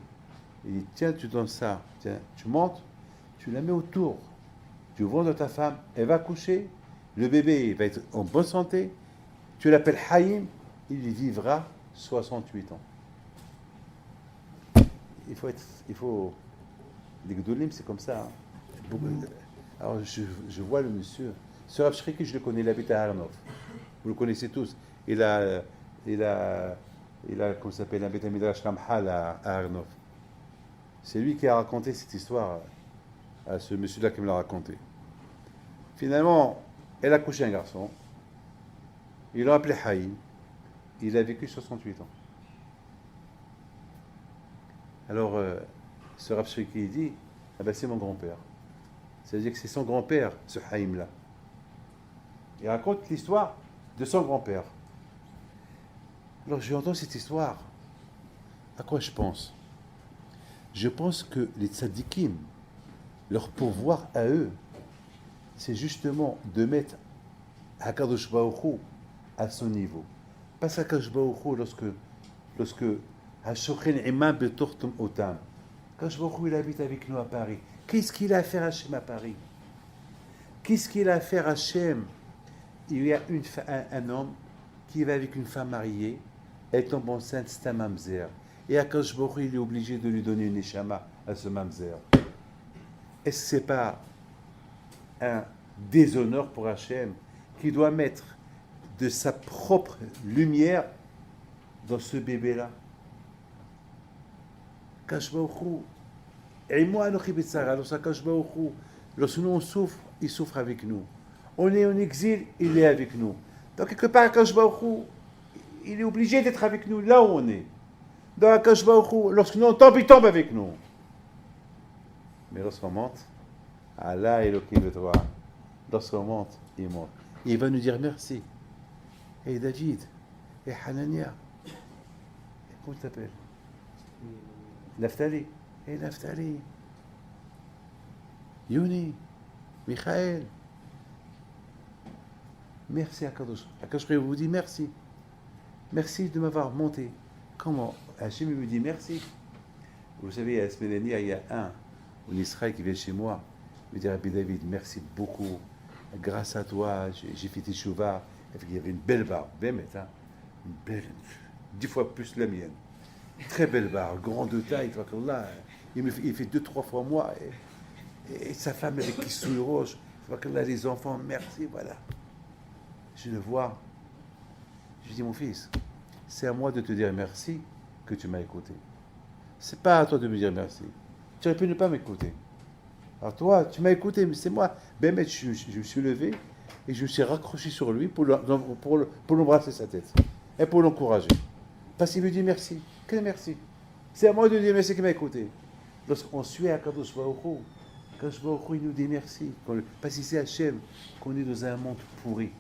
Speaker 1: il dit, tiens, tu donnes ça, tiens, tu montes, tu la mets autour, tu ouvres de ta femme, elle va accoucher, le bébé va être en bonne santé, tu l'appelles Haïm, il y vivra 68 ans. Il faut, les Gdolim, c'est comme ça. Hein. Alors, je vois le monsieur, ce Rav Shriki, je le connais, il habite à Arnov. Vous le connaissez tous. Il a comment ça s'appelle, un Beth Midrash Ramhal à Arnov. C'est lui qui a raconté cette histoire à ce monsieur-là qui me l'a raconté. Finalement, elle a couché un garçon. Ils l'ont appelé Haïm. Il a vécu 68 ans. Alors, ce Rav Shriki dit, ah ben c'est mon grand-père. C'est-à-dire que c'est son grand-père, ce Haïm-là. Il raconte l'histoire de son grand-père. Alors, j'ai entendu cette histoire. À quoi je pense? Je pense que les tzadikim, leur pouvoir à eux, c'est justement de mettre Hakadosh Baruch Hu à son niveau. Pas Hakadosh Baruch Hu lorsque Hashochin Imam Betortum Otam. Hakadosh Baruch Hu, il habite avec nous à Paris. Qu'est-ce qu'il a à faire Hachem à Paris? Qu'est-ce qu'il a à faire Hachem? Il y a un homme qui va avec une femme mariée, elle tombe enceinte, c'est un mamzer. Et Hakadosh Baruch Hu, il est obligé de lui donner une neshama à ce mamzer. Est-ce que ce n'est pas un déshonneur pour Hachem qui doit mettre de sa propre lumière dans ce bébé-là? Hakadosh Baruch Hu, et moi, lorsque nous on souffre, il souffre avec nous. On est en exil, il est avec nous. Donc, quelque part, Hakadosh Baruch Hu, il est obligé d'être avec nous là où on est. Donc, Hakadosh Baruch Hu, lorsque nous on tombe, il tombe avec nous. Mais lorsqu'on monte, Allah Elohim le droit. Lorsqu'on monte, il monte. Et il va nous dire merci. Et David, et Hanania, et comment tu t'appelles? Naftali. Et Naftali. Yoni, Michael. Merci Akadosh. Akadosh vous dit merci. Merci de m'avoir monté. Comment Hachem me dit merci. Vous savez, à la semaine dernière, il y a un en Israël qui vient chez moi. Il me dit Rabbi David, merci beaucoup. Grâce à toi, j'ai fait teshuva. Il y avait une belle barbe, une belle, 10 fois plus la mienne. Très belle barbe, grande de taille. Il fait 2-3 fois moi. Et sa femme avec qui sous le roche. Les enfants, merci, voilà. Je le vois. Je lui dis, mon fils, c'est à moi de te dire merci que tu m'as écouté. C'est pas à toi de me dire merci. Tu aurais pu ne pas m'écouter. Alors toi, tu m'as écouté, mais c'est moi. Je me suis levé et je me suis raccroché sur lui pour l'embrasser sa tête et pour l'encourager. Parce qu'il me dit merci. Quel merci? C'est à moi de dire merci qu'il m'a écouté. Lorsqu'on suit à Kadosh Baruch Hu, Kadosh Baruch Hu, il nous dit merci. Parce que c'est Hachem qu'on est dans un monde pourri.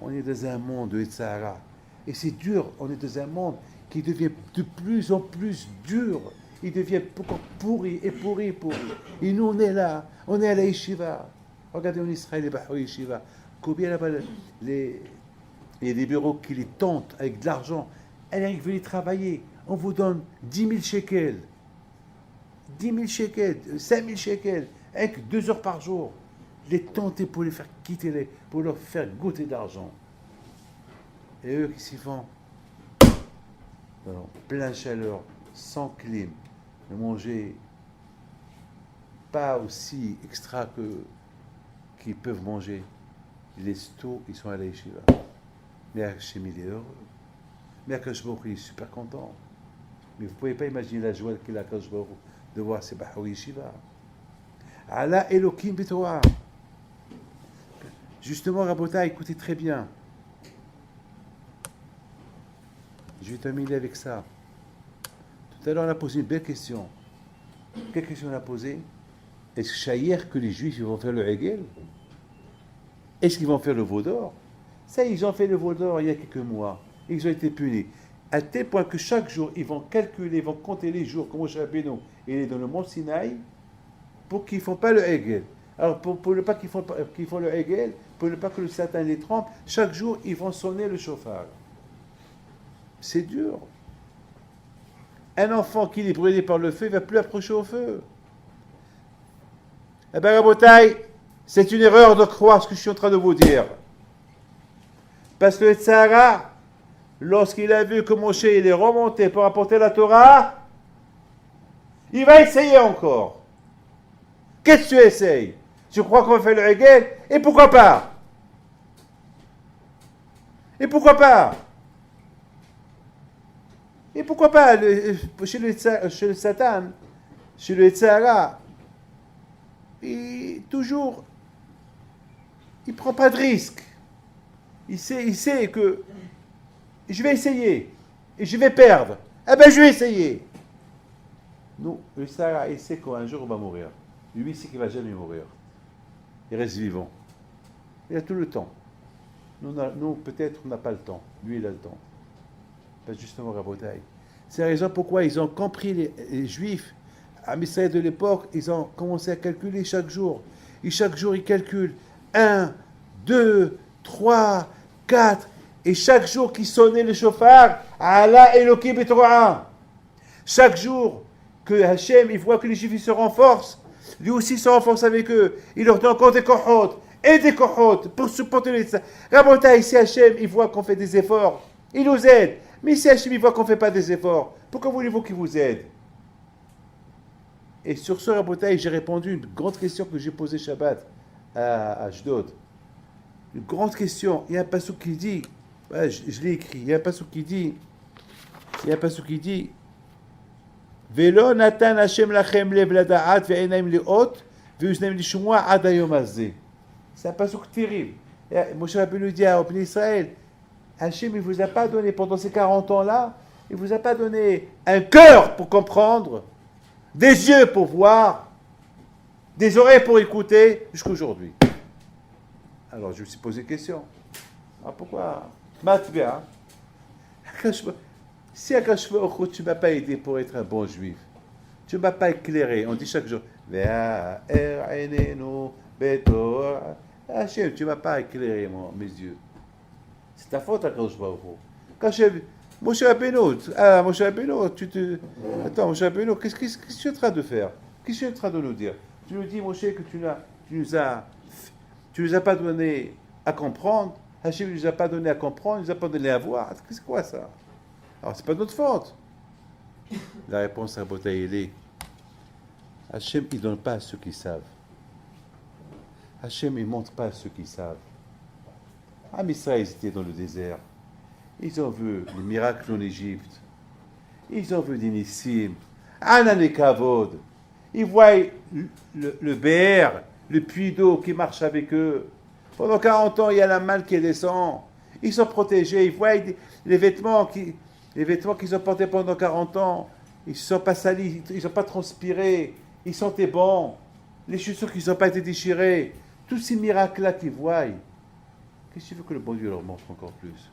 Speaker 1: On est dans un monde de Sahara. Et c'est dur. On est dans un monde qui devient de plus en plus dur. Il devient encore pourri. Et nous, on est là. On est à la yeshiva. Regardez en Israël, les Bahou Yeshiva. Combien là-bas, il y a des bureaux qui les tentent avec de l'argent. Allez, venez travailler. On vous donne 10 000 shekels. 10 000 shekels, 5 000 shekels, avec 2 heures par jour. Les tenter pour les faire quitter, pour leur faire goûter de l'argent. Et eux qui s'y font, plein chaleur, sans clim, de manger pas aussi extra qu'ils peuvent manger. Ils laissent tout, ils sont à la yeshiva. Mais Hachem, il est heureux. Mais Akash Baruch il est super content. Mais vous ne pouvez pas imaginer la joie qu'il a Akash Baruch de voir ces Bahou Yeshiva. Allah Elokim B'Torah. Justement, Rabota, écoutez très bien. Je vais terminer avec ça. Tout à l'heure, on a posé une belle question. Quelle question on a posée? Est-ce chahier que les Juifs ils vont faire le Hegel? Est-ce qu'ils vont faire le veau d'or? Ça, ils ont fait le veau d'or il y a quelques mois. Ils ont été punis. À tel point que chaque jour, ils vont calculer, ils vont compter les jours, comme Moshe Rabbeinu, il est dans le mont Sinaï, pour qu'ils ne font pas le Hegel. Alors, pour ne pas qu'ils font le Hegel, pour ne pas que le Satan les trompe, chaque jour, ils vont sonner le chauffard. C'est dur. Un enfant qui est brûlé par le feu, il ne va plus approcher au feu. Eh bien, Rabotaï, c'est une erreur de croire ce que je suis en train de vous dire. Parce que le Tzara, lorsqu'il a vu que Moshe il est remonté pour apporter la Torah, il va essayer encore. Qu'est-ce que tu essayes? Tu crois qu'on va faire le Hegel? Et pourquoi pas? Et pourquoi pas? Et pourquoi pas chez le Satan, chez le Tzara, toujours, il ne prend pas de risque. Il sait que je vais essayer et je vais perdre. Eh bien, je vais essayer. Nous, le Tzara, il sait qu'un jour, on va mourir. Lui, il sait qu'il ne va jamais mourir. Il reste vivant. Il a tout le temps. Nous peut-être, on n'a pas le temps. Lui, il a le temps. Pas justement Rabotaï. C'est la raison pourquoi ils ont compris les Juifs, à Israël de l'époque, ils ont commencé à calculer chaque jour. Et chaque jour, ils calculent 1, 2, 3, 4. Et chaque jour qu'ils sonnaient le chauffard, Allah Elokim B'Torah. Chaque jour que Hachem, il voit que les Juifs ils se renforcent, lui aussi se renforce avec eux. Il leur donne encore des kohot et des kohot pour supporter les... Rabotaï, si Hachem, il voit qu'on fait des efforts, il nous aide. Mais si Hachem, il voit qu'on ne fait pas des efforts, pourquoi voulez-vous qu'il vous aide? Et sur ce, Rabotaï, j'ai répondu à une grande question que j'ai posée Shabbat à Ashdod. Une grande question. Il y a un passage qui dit, je l'ai écrit, il y a un passage qui dit, Velo natan Hashem lachem lev lada'at ve'enaim li'ot ve'uznaim lishmoa ad hayom hazeh. C'est un passage terrible. Moshe Rabbeinu dit à Israël, Hachem, il ne vous a pas donné, pendant ces 40 ans-là, il ne vous a pas donné un cœur pour comprendre, des yeux pour voir, des oreilles pour écouter, jusqu'à aujourd'hui. Alors, je me suis posé une question. Pourquoi Matbea. Si Akash Baruch Hu, tu ne m'as pas aidé pour être un bon juif, tu ne m'as pas éclairé, on dit chaque jour, והאר עינינו בתור. Hachem, tu m'as pas éclairé mes yeux. C'est ta faute, Akadosh Baruch Hu. Quand Moshe Rabbeinu, Moshe Rabbeinu, Attends, Moshe Rabbeinu, qu'est-ce que tu es en train de faire? Qu'est-ce que tu es en train de nous dire? Tu nous dis, Moshe, que tu nous as pas donné à comprendre. Hachem ne nous a pas donné à comprendre, il ne nous a pas donné à voir. C'est quoi ça? Alors, c'est pas notre faute. La réponse à Botaï, elle est Hachem, il ne donne pas à ceux qui savent. Hachem, il ne montre pas à ceux qui savent. Ah, mais ça, ils étaient dans le désert. Ils ont vu les miracles en Égypte. Ils ont vu des Nissim. Anan et Kavod. Ils voient le BR, le puits d'eau qui marche avec eux. Pendant 40 ans, il y a la manne qui descend. Ils sont protégés. Ils voient les vêtements qu'ils ont portés pendant 40 ans. Ils ne sont pas salis, ils n'ont pas transpiré. Ils sentaient bon. Les chaussures qui n'ont pas été déchirées. Tous ces miracles-là qu'ils voient. Qu'est-ce que tu veux que le bon Dieu leur montre encore plus?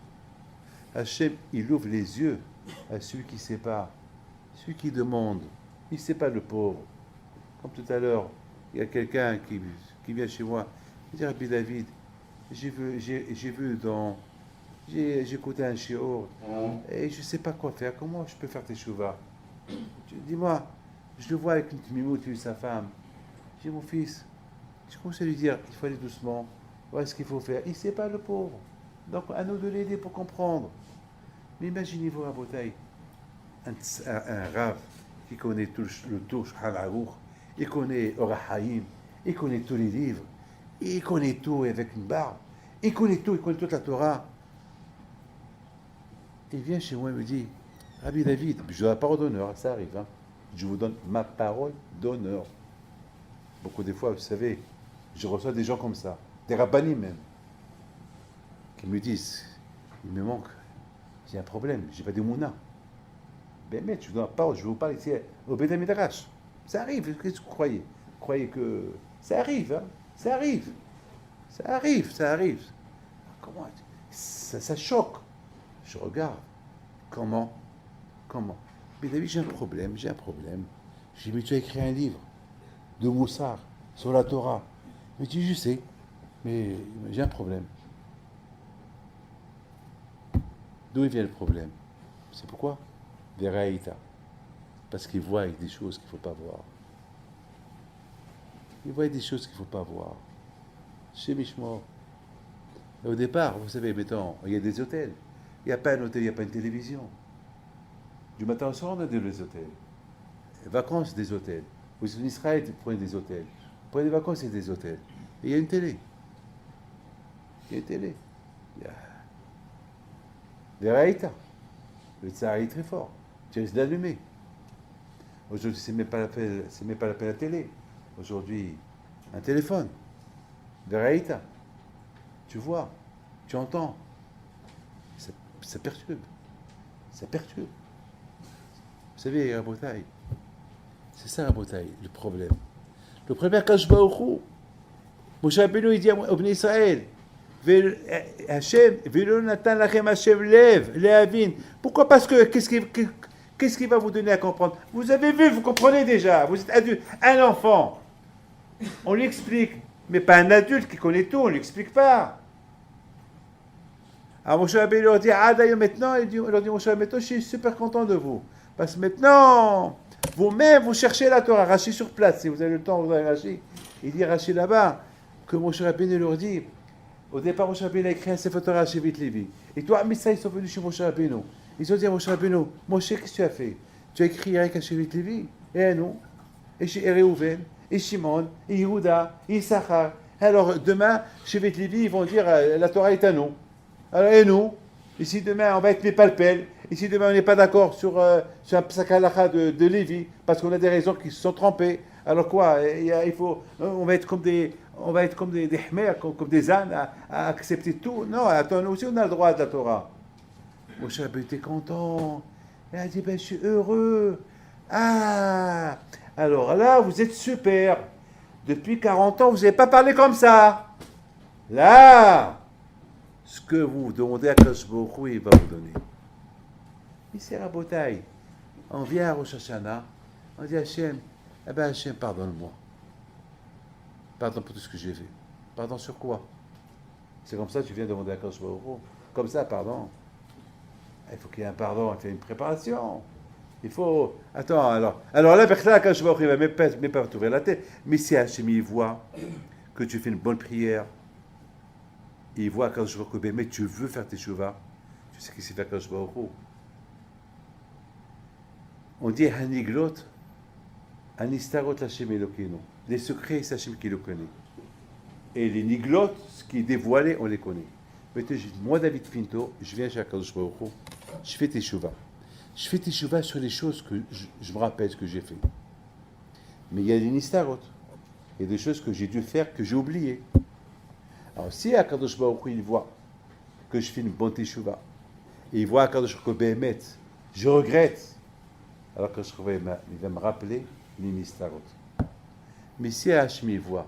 Speaker 1: Hachem, il ouvre les yeux à celui qui ne sait pas. Celui qui demande. Il ne sait pas, le pauvre. Comme tout à l'heure, il y a quelqu'un qui vient chez moi. Il dit, Rabbi David, j'ai écouté un shiur et je ne sais pas quoi faire. Comment je peux faire tes chouvas? Dis-moi, je le vois avec une mimoute, lui, sa femme. J'ai mon fils. Je commence à lui dire, il faut aller doucement. Voilà ce qu'il faut faire. Il ne sait pas, le pauvre. Donc, à nous de l'aider pour comprendre. Mais imaginez-vous à Botaï, un rave qui connaît tout le tour Shulchan Aruch, il connaît Orahaim, il connaît tous les livres, il connaît tout avec une barbe, il connaît toute la Torah. Il vient chez moi et me dit, Rabbi David, je dois la parole d'honneur, ça arrive, hein. Je vous donne ma parole d'honneur. Beaucoup de fois, vous savez, je reçois des gens comme ça, des rabbanim même, qui me disent, il me manque, j'ai un problème, j'ai pas de mouna. Ben, mais je vous donne la parole, je vais vous parler ici au Beth Midrash. Ça arrive, qu'est-ce que vous croyez? Vous croyez que ça arrive, hein? Ça arrive. Comment? Ça choque. Je regarde. Comment? Mais David, j'ai un problème. J'ai dit, mais tu as écrit un livre de Moussard sur la Torah. Il me dit, je sais, mais j'ai un problème. D'où vient le problème? C'est pourquoi? Des Raïta. Parce qu'il voit des choses qu'il ne faut pas voir. Chez Mishmor. Au départ, vous savez, mettons, il y a des hôtels. Il n'y a pas un hôtel, il n'y a pas une télévision. Du matin au soir, on a des hôtels. Les vacances, des hôtels. Vous êtes en Israël, vous prenez des hôtels. Vous prenez des vacances, c'est des hôtels. Et il y a une télé. Il y a des Raïta. Le tsar est très fort. Tu risques d'allumer. Aujourd'hui, c'est même pas la peine la télé. Aujourd'hui, un téléphone. De Raïta. Tu vois, tu entends. Ça perturbe. Vous savez, Rabotaï, c'est ça, Rabotaï, le problème. Le problème, quand je vais au Chou, Moshe Rabbeinu, il dit au Bnei Israël, Hachem, Velo Natan Lachem Hachem Lev, Lehavin. Pourquoi? Parce que, qu'est-ce qui va vous donner à comprendre? Vous avez vu, vous comprenez déjà. Vous êtes adulte, un enfant. On lui explique. Mais pas un adulte qui connaît tout, on ne lui explique pas. Alors Moshe Rabbeinu leur dit, d'ailleurs maintenant, il leur dit, Moshe Rabbeinu, je suis super content de vous. Parce que maintenant, vous-même, vous cherchez la Torah, Rashi sur place. Si vous avez le temps, vous avez Rashi. Il dit Rashi là-bas, que Moshe Rabbeinu leur dit, au départ, Moshe Rabbeinu a écrit un Sefer Torah à Shevit Levi. Et toi, mais ça, ils sont venus chez Moshe Rabbeinu. Ils ont dit à Moshe Rabbeinu, Moshe, qu'est-ce que tu as fait? Tu as écrit rien qu'à Shevit Levi? Et à nous? Et chez Réhouven? Et Shimon, et Yehuda, et Issachar. Alors demain, chez Beth Lévi, ils vont dire la Torah est à nous. Alors et nous? Ici demain, on va être Mépalpel. Ici demain, on n'est pas d'accord sur un psak halakha de Lévi, parce qu'on a des raisons qui se sont trompées. Alors quoi? On va être comme des hmer, comme des ânes à accepter tout. Non, attends, nous aussi on a le droit de la Torah. Moshe Rabbeinu était content. Il a dit, je suis heureux. Ah! Alors là, vous êtes super. Depuis 40 ans, vous n'avez pas parlé comme ça. Là, ce que vous demandez à Kadosh Baruch Hu, il va vous donner. Ici, Rabotaï, on vient à Rosh Hashanah, on dit à Hachem, Hachem, pardonne-moi. Pardon pour tout ce que j'ai fait. Pardon sur quoi? C'est comme ça que tu viens demander à Kadosh Baruch Hu. Comme ça, pardon. Il faut qu'il y ait un pardon, il faut une préparation. Il faut. Attends, alors là, Bechla, Kadosh Baruch Hu, il va même pas t'ouvrir la tête. Mais si Hachem, il voit que tu fais une bonne prière, il voit Kadosh Baruch Hu, mais tu veux faire tes shuvas, tu sais qu'est-ce qu'il fait Kadosh Baruch Hu. On dit Haniglot, Anistarot Hachem Elokeinu. Les secrets, c'est Hachem qui le connaît. Et les niglot, ce qui est dévoilé, on les connaît. Moi, David Finto, je viens chez Akadosh Baruch Hu, je fais tes shuvas. Je fais tes shuvas sur les choses que je me rappelle ce que j'ai fait. Mais il y a des nistarot. Il y a des choses que j'ai dû faire, que j'ai oubliées. Alors, si Akadosh Baruch Hu, il voit que je fais une bonne teshuva, et il voit Akadosh Baruch Hu, Behemet, je regrette, alors que il va me rappeler les nistarot. Mais si Hachem voit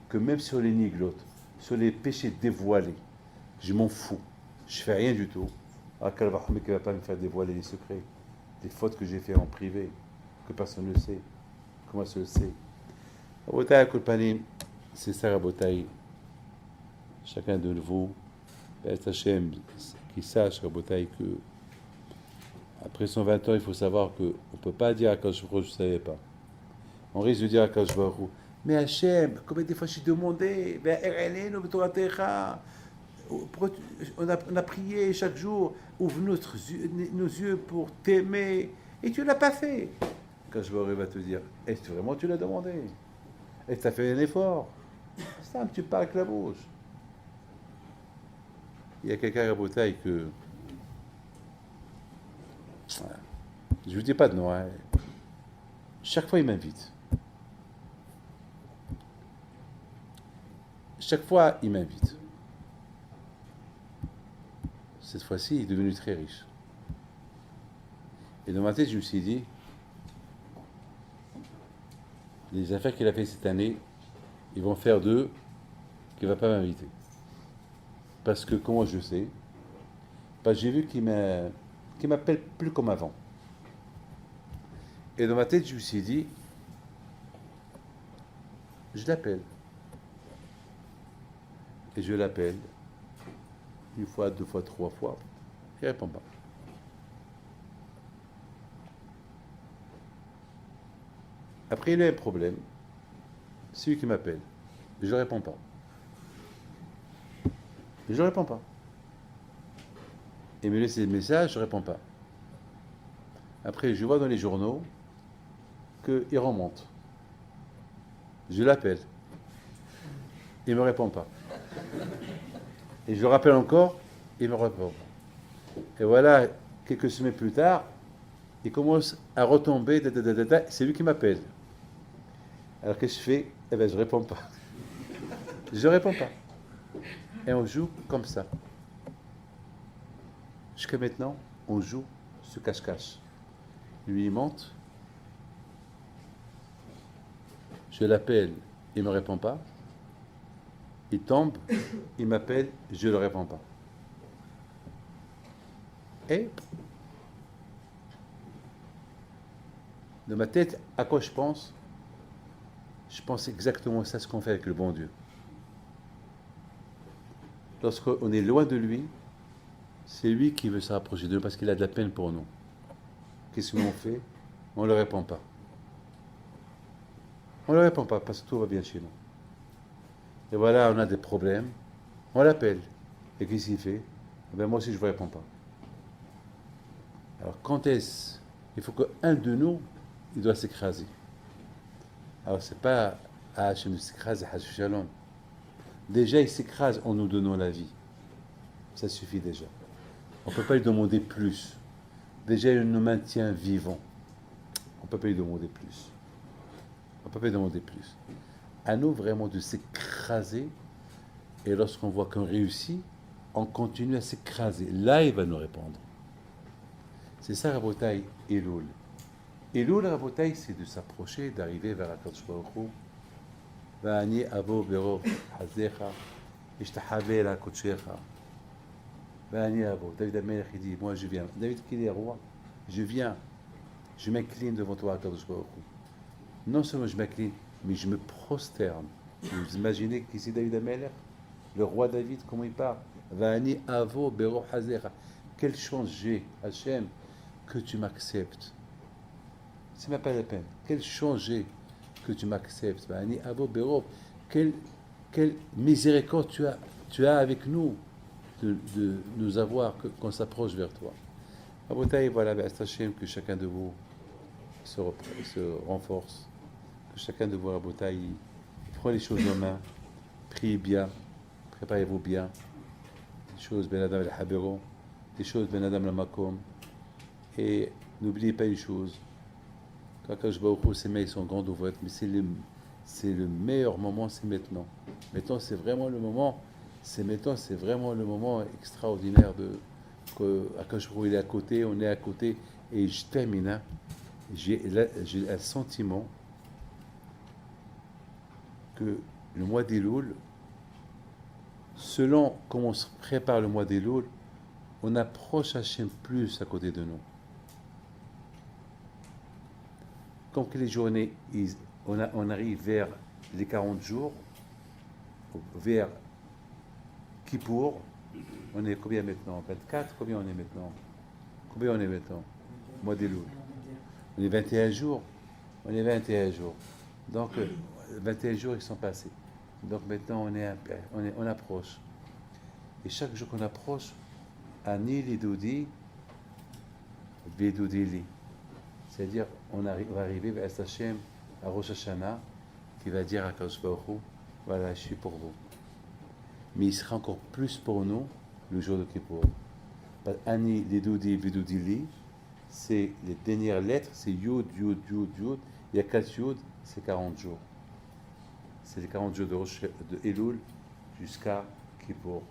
Speaker 1: que même sur les niglot, sur les péchés dévoilés, je m'en fous, je fais rien du tout, alors qu'Allah ne va pas me faire dévoiler les secrets, des fautes que j'ai fait en privé, que personne ne sait, que moi seul sais. Rabotai Kulpanim, c'est ça Rabotai. Chacun de vous, Hachem, qui sache Rabotai que après 120 ans, il faut savoir qu'on ne peut pas dire à Kadosh Baruch Hu, je ne savais pas. On risque de dire à Kadosh Baruch Hu, mais Hachem, combien de fois j'ai demandé, on a prié chaque jour, ouvre nos yeux pour t'aimer, et tu ne l'as pas fait. Kadosh Baruch Hu va te dire, est-ce que vraiment tu l'as demandé? Est-ce que tu as fait un effort? C'est un petit pas avec la bouche. Il y a quelqu'un à Boutaï que... Je ne vous dis pas de nom. Hein. Chaque fois, il m'invite. Chaque fois, il m'invite. Cette fois-ci, il est devenu très riche. Et dans ma tête, je me suis dit, les affaires qu'il a fait cette année, ils vont faire d'eux qu'il ne va pas m'inviter. Parce que, comment je sais? Parce que j'ai vu qu'il m'appelle plus comme avant. Et dans ma tête, je me suis dit, je l'appelle. Et je l'appelle, une fois, deux fois, trois fois, il ne répond pas. Après, il a un problème, c'est lui qui m'appelle, et je ne réponds pas. Et je ne réponds pas. Il me laisse des messages, je ne réponds pas. Après, je vois dans les journaux qu'il remonte. Je l'appelle. Il ne me répond pas. Et je le rappelle encore, il ne me répond pas. Et voilà, quelques semaines plus tard, il commence à retomber, c'est lui qui m'appelle. Alors qu'est-ce que je fais? Eh bien, je ne réponds pas. Je ne réponds pas. Et on joue comme ça. Jusqu'à maintenant, on joue ce cache-cache. Lui, il monte. Je l'appelle, il ne me répond pas. Il tombe, il m'appelle, je ne le réponds pas. Et dans ma tête, à quoi je pense? Je pense exactement ça, ce qu'on fait avec le bon Dieu. Lorsqu'on est loin de lui, c'est lui qui veut se rapprocher de nous parce qu'il a de la peine pour nous. Qu'est-ce qu'on fait? On ne le répond pas. On ne le répond pas parce que tout va bien chez nous. Et voilà, on a des problèmes. On l'appelle. Et qu'est-ce qu'il fait? Eh bien, moi aussi, je ne vous réponds pas. Alors, quand est-ce? Il faut qu'un de nous, il doit s'écraser. Alors, ce n'est pas à Hachem de s'écraser, Hachem Shalom. Déjà, il s'écrase en nous donnant la vie. Ça suffit déjà. On ne peut pas lui demander plus. Déjà, il nous maintient vivants. On ne peut pas lui demander plus. On ne peut pas lui demander plus. À nous vraiment de s'écraser. Et lorsqu'on voit qu'on réussit, on continue à s'écraser. Là, il va nous répondre. C'est ça, Rabotai, Elul. Elul, Rabotai, c'est de s'approcher, d'arriver vers Akadosh Baruch Hu. Va'ani avo bero hazecha, ishtahavé la kodshecha. Va'ani avo. David Amelech, il dit, moi je viens. David, qui est roi? Je viens. Je m'incline devant toi, Akadosh Baruch Hu. Non seulement je m'incline, mais je me prosterne. Vous imaginez qu'ici David Ameler, le roi David, comment il parle? Va'ani avo bero hazera. Quelle chance j'ai, Hachem, que tu m'acceptes. C'est même pas la peine. Quelle chance j'ai que tu m'acceptes. Va'ani avo bero. Quelle miséricorde tu as avec nous de nous avoir, qu'on s'approche vers toi. Rabotaï, voilà, Hachem, que chacun de vous se renforce, que chacun de vous, Rabotaï, prend les choses en main, priez bien, préparez-vous bien, des choses Ben Adam el Habero, des choses Ben Adam la Makom, et n'oubliez pas une chose, quand Akadosh Baruch Hu, ses mains sont grandes ouvertes, mais c'est le meilleur moment, c'est maintenant. Maintenant, c'est vraiment le moment, c'est vraiment le moment extraordinaire de que Akadosh Baruch Hu, il est à côté, on est à côté, et je termine, hein, j'ai un sentiment que le mois d'Elul, selon comment on se prépare le mois d'Elul, on approche Hachem plus à côté de nous. Comme que les journées, on arrive vers les 40 jours, vers Kippour, on est combien maintenant? 24? Combien on est maintenant? Combien on est maintenant? Mois d'Elul. On est 21 jours. On est 21 jours. Donc, 21 jours, ils sont passés. Donc maintenant, on approche. Et chaque jour qu'on approche, Ani Lidodi, Vedodili. C'est-à-dire, on va arriver vers Hachem, à Rosh Hashanah, qui va dire à Kadosh Baruch Hu, voilà, je suis pour vous. Mais il sera encore plus pour nous le jour de Kippour. Ani Lidodi, Vedodili, c'est les dernières lettres, c'est Yud, Yud, Yud, Yud. Il y a 4 Yud, c'est 40 jours. C'est les 40 jours de Elul jusqu'à Kippour.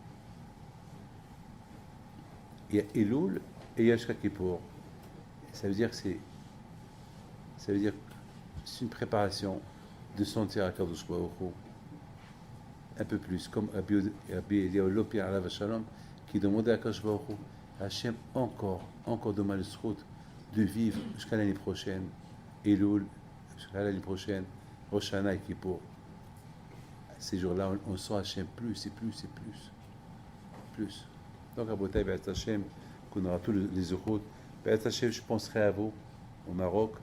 Speaker 1: Il y a Elul et il y a jusqu'à Kippour. Ça veut dire que c'est une préparation de sentir à Kadosh Baruch Hu un peu plus, comme Rabbi Eliyahu Lopi alav Shalom qui demandait à Kadosh Baruch Hu, Hachem, encore demande le srout de vivre jusqu'à l'année prochaine, Elul, jusqu'à l'année prochaine, Rosh Hashanah et Kippour. Ces jours-là, on sent Hachem plus et plus et plus. Donc, à Botaï, Be'at Hachem, qu'on aura tous les euros. Be'at Hachem, je penserai à vous, au Maroc,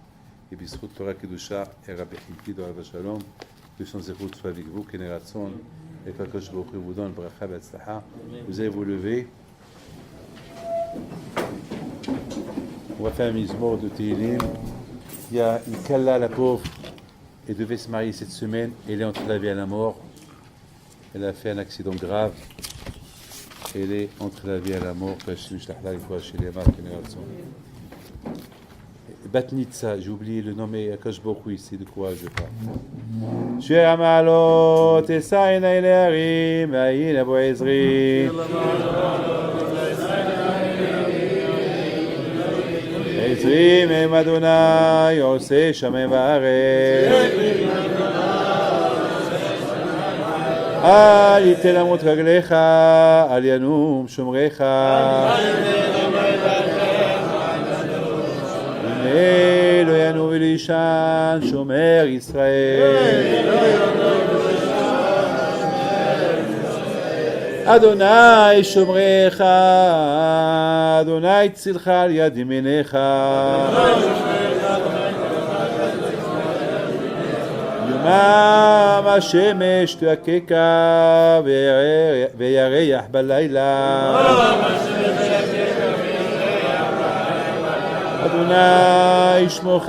Speaker 1: et puis Srout Torah Kedusha, et Rabbi Hilki, de Rabbi Shalom, que son zérout soit avec vous, Keneratson, et qu'Akadosh Baruch Hu vous donne le bracha, Be'atzlaha. Vous allez vous lever. On va faire un mizmor de Tehillim. Il y a une Kalla, la pauvre, elle devait se marier cette semaine, elle est entre la vie et la mort. Elle a fait un accident grave. Elle est entre la vie et la mort. Batnitsa, j'ai oublié le nom, mais Akadosh Baruch Hu, c'est de quoi je parle. Shir Amalot, Esaïna Elearim, Aïn Abu Ezri. Ezri, Mem Adonai, Oseh Shamem Va'aretz. אל ייתן למות רגליך, אל ינום שומריך. הנה לא ינום ולישן שומר ישראל. אדוני שומריך, אדוני צילך על יד ימיניך. יומם השמש תככה וירח בלילה. אדוני ישמורך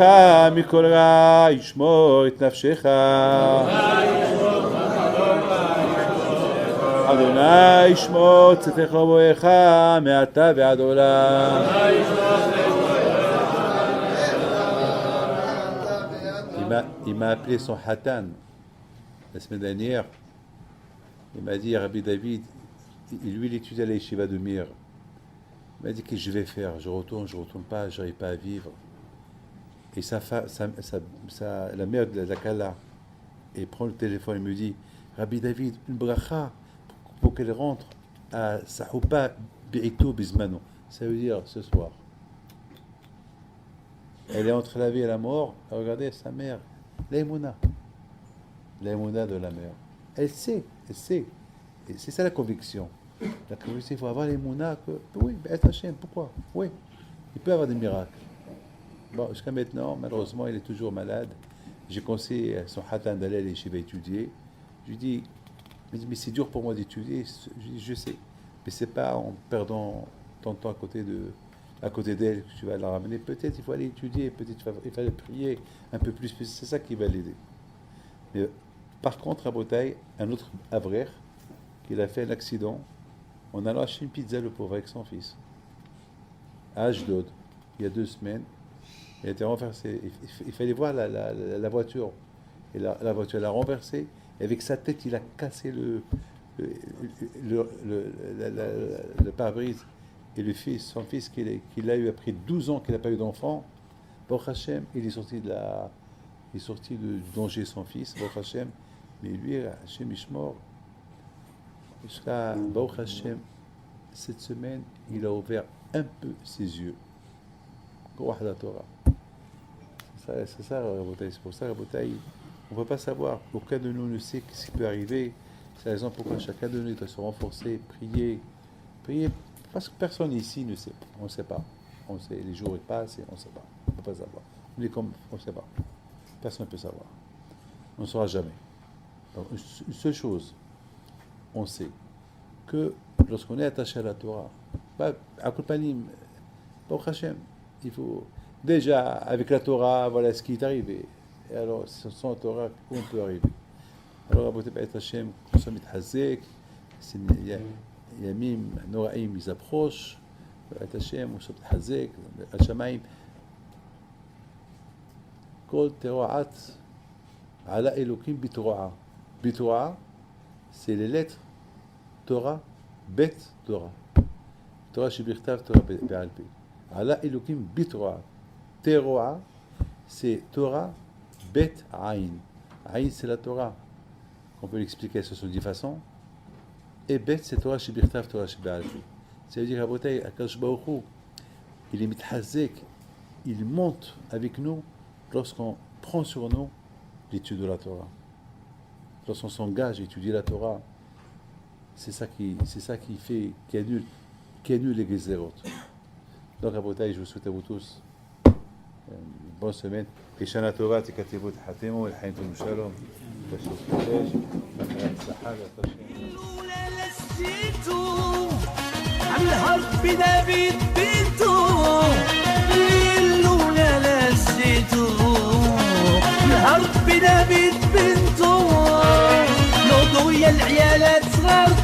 Speaker 1: מכל רע, ישמור את נפשך. אדוני ישמור צאתך ובואך מעתה ועד עולם. Il m'a appelé son Hatan la semaine dernière. Il m'a dit, Rabbi David, lui il étudie à la Yeshiva de Mir. Il m'a dit, qu'est-ce que je vais faire? Je retourne pas, je n'arrive pas à vivre. Et la mère de la Kala, elle prend le téléphone et me dit, Rabbi David, une bracha pour qu'elle rentre à Sahoupa Bi'ito Bizmano. Ça veut dire ce soir. Elle est entre la vie et la mort. Regardez sa mère, l'Aïmouna de la mère. Elle sait, elle sait. Et c'est ça la conviction. La conviction, il faut avoir les mounas que, oui, Be'ez Hashem, pourquoi? Oui, il peut y avoir des miracles. Bon, jusqu'à maintenant, malheureusement, il est toujours malade. J'ai conseillé à son hatan d'aller à l'échiva étudier. Je lui dis, mais c'est dur pour moi d'étudier. Je dis, je sais. Mais c'est pas en perdant ton temps à côté d'elle que tu vas la ramener. Peut-être il faut aller étudier, peut-être il faut aller prier un peu plus. C'est ça qui va l'aider. Mais par contre, à Botaï, un autre avrer, qu'il a fait un accident en allant acheter une pizza, le pauvre, avec son fils. À Ashdod, il y a 2 semaines. Il a été renversé. Il fallait voir la voiture. Et la voiture l'a renversé. Et avec sa tête, il a cassé le pare-brise. Et son fils qu'il a eu après 12 ans qu'il n'a pas eu d'enfant, Baruch Hashem, il est sorti du danger, son fils, Baruch Hashem. Mais lui, Hashem Ishmor, jusqu'à Baruch Hashem, cette semaine, il a ouvert un peu ses yeux. La Torah. C'est ça, Rabotai. C'est pour ça, Rabotai, on ne peut pas savoir. Aucun de nous ne sait ce qui peut arriver. C'est la raison pourquoi chacun de nous doit se renforcer, prier. Prier, parce que personne ici ne sait. On ne sait pas. On sait, les jours passent et on ne sait pas. On ne peut pas savoir. On est comme, on ne sait pas. Personne ne peut savoir. On ne saura jamais. Donc, une seule chose, on sait que lorsqu'on est attaché à la Torah, à Kulpanim, Baruch Hashem, il faut déjà avec la Torah, voilà ce qui est arrivé. Et alors, sans la Torah, où on peut arriver? Alors, Rabotai Be'ez Hashem, qu'on se mitchazek, Yamim Noraim, ils approchent, Be'ez Hashem, on se mitchazek, Al-Shamaim, Kol Tero'at, Ala Elokim Bitora'a. Bitora'a, c'est les lettres Torah, Bet Torah. Torah Shibirtav, Torah Be'alpi. Ala Elokim Bitora'a. Tero'a, c'est Torah, Bet Aïn. Aïn, c'est la Torah. On peut l'expliquer sur 10 façons. Et Bet, c'est Torah Shibirtav, Torah Shibiralpi. Ça veut dire, Rabotai, Akadosh Baruch Hu, il est mitchazek, il monte avec nous lorsqu'on prend sur nous l'étude de la Torah. Lorsqu'on s'engage à étudier la Torah, c'est ça qui fait, qui annule les Gezerot. Donc, Rabotai, je vous souhaite à vous tous une bonne semaine. Kishana Tova, Tikatibut Hatemo, El Haïn Tum Shalom.
Speaker 2: الهرب نبيت بنتو لولا لسيتو الهرب نبيت بنتو نوضو يا العيالات صغار